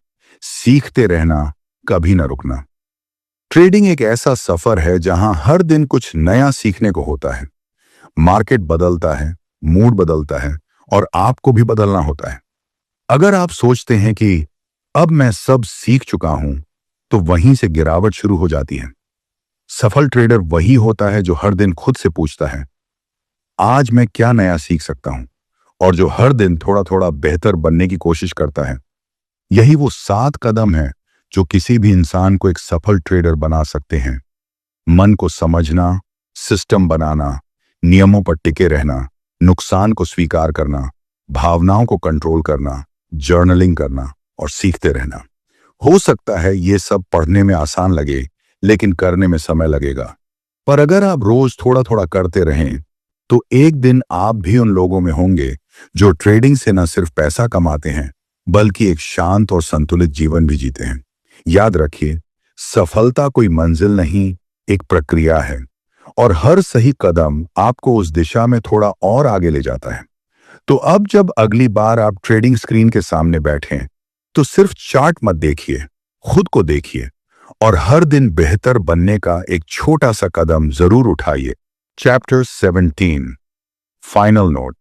सीखते रहना, कभी ना रुकना। ट्रेडिंग एक ऐसा सफर है जहां हर दिन कुछ नया सीखने को होता है। मार्केट बदलता है, मूड बदलता है, और आपको भी बदलना होता है। अगर आप सोचते हैं कि अब मैं सब सीख चुका हूं, तो वहीं से गिरावट शुरू हो जाती है। सफल ट्रेडर वही होता है जो हर दिन खुद से पूछता है, आज मैं क्या नया सीख सकता हूं, और जो हर दिन थोड़ा थोड़ा बेहतर बनने की कोशिश करता है। यही वो 7 कदम है जो किसी भी इंसान को एक सफल ट्रेडर बना सकते हैं। मन को समझना, सिस्टम बनाना, नियमों पर टिके रहना, नुकसान को स्वीकार करना, भावनाओं को कंट्रोल करना, जर्नलिंग करना और सीखते रहना। हो सकता है ये सब पढ़ने में आसान लगे, लेकिन करने में समय लगेगा। पर अगर आप रोज थोड़ा थोड़ा करते रहें, तो एक दिन आप भी उन लोगों में होंगे जो ट्रेडिंग से न सिर्फ पैसा कमाते हैं, बल्कि एक शांत और संतुलित जीवन भी जीते हैं। याद रखिए, सफलता कोई मंजिल नहीं, एक प्रक्रिया है, और हर सही कदम आपको उस दिशा में थोड़ा और आगे ले जाता है। तो अब जब अगली बार आप ट्रेडिंग स्क्रीन के सामने बैठें, तो सिर्फ चार्ट मत देखिए, खुद को देखिए और हर दिन बेहतर बनने का एक छोटा सा कदम जरूर उठाइए। Chapter 17, final note.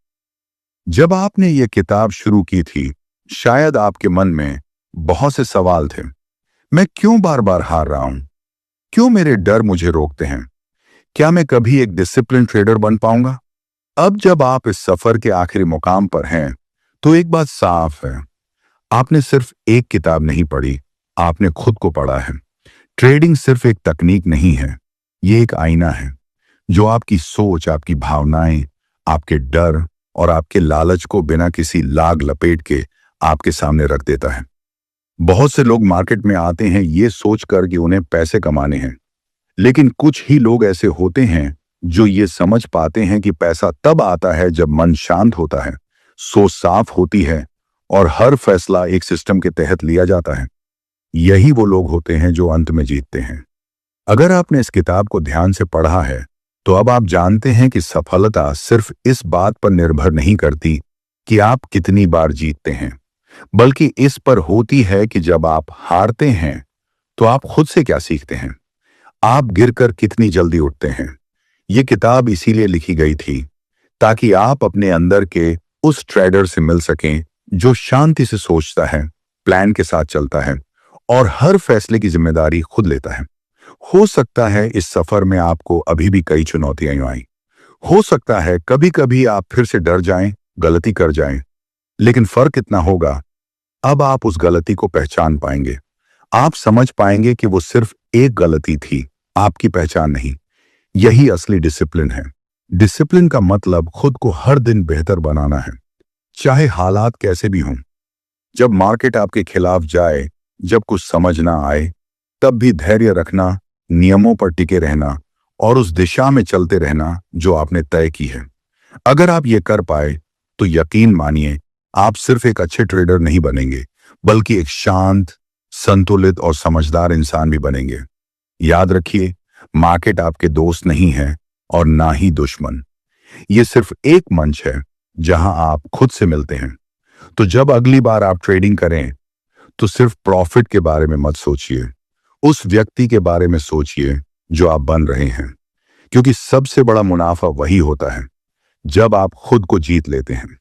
जब आपने ये किताब शुरू की थी, शायद आपके मन में बहुत से सवाल थे। मैं क्यों बार बार हार रहा हूं? क्यों मेरे डर मुझे रोकते हैं? क्या मैं कभी एक डिसिप्लिन ट्रेडर बन पाऊंगा? अब जब आप इस सफर के आखिरी मुकाम पर हैं, तो एक बात साफ है, आपने सिर्फ एक किताब नहीं पढ़ी, आपने खुद को पढ़ा है। ट्रेडिंग सिर्फ एक तकनीक नहीं है, ये एक आईना है जो आपकी सोच, आपकी भावनाएं, आपके डर और आपके लालच को बिना किसी लाग लपेट के आपके सामने रख देता है। बहुत से लोग मार्केट में आते हैं ये सोचकर कि उन्हें पैसे कमाने हैं, लेकिन कुछ ही लोग ऐसे होते हैं जो ये समझ पाते हैं कि पैसा तब आता है जब मन शांत होता है, सोच साफ होती है और हर फैसला एक सिस्टम के तहत लिया जाता है। यही वो लोग होते हैं जो अंत में जीतते हैं। अगर आपने इस किताब को ध्यान से पढ़ा है, तो अब आप जानते हैं कि सफलता सिर्फ इस बात पर निर्भर नहीं करती कि आप कितनी बार जीतते हैं, बल्कि इस पर होती है कि जब आप हारते हैं तो आप खुद से क्या सीखते हैं, आप गिरकर कितनी जल्दी उठते हैं। ये किताब इसीलिए लिखी गई थी ताकि आप अपने अंदर के उस ट्रेडर से मिल सकें जो शांति से सोचता है, प्लान के साथ चलता है और हर फैसले की जिम्मेदारी खुद लेता है। हो सकता है इस सफर में आपको अभी भी कई चुनौतियां आई। हो सकता है कभी कभी आप फिर से डर जाएं, गलती कर जाएं, लेकिन फर्क इतना होगा, अब आप उस गलती को पहचान पाएंगे। आप समझ पाएंगे कि वो सिर्फ एक गलती थी, आपकी पहचान नहीं। यही असली डिसिप्लिन है। डिसिप्लिन का मतलब खुद को हर दिन बेहतर बनाना है, चाहे हालात कैसे भी हों। जब मार्केट आपके खिलाफ जाए, जब कुछ समझ ना आए, तब भी धैर्य रखना, नियमों पर टिके रहना और उस दिशा में चलते रहना जो आपने तय की है। अगर आप ये कर पाए तो यकीन मानिए, आप सिर्फ एक अच्छे ट्रेडर नहीं बनेंगे, बल्कि एक शांत, संतुलित और समझदार इंसान भी बनेंगे। याद रखिए, मार्केट आपके दोस्त नहीं है और ना ही दुश्मन। ये सिर्फ एक मंच है जहां आप खुद से मिलते हैं। तो जब अगली बार आप ट्रेडिंग करें, तो सिर्फ प्रॉफिट के बारे में मत सोचिए, उस व्यक्ति के बारे में सोचिए जो आप बन रहे हैं। क्योंकि सबसे बड़ा मुनाफा वही होता है जब आप खुद को जीत लेते हैं।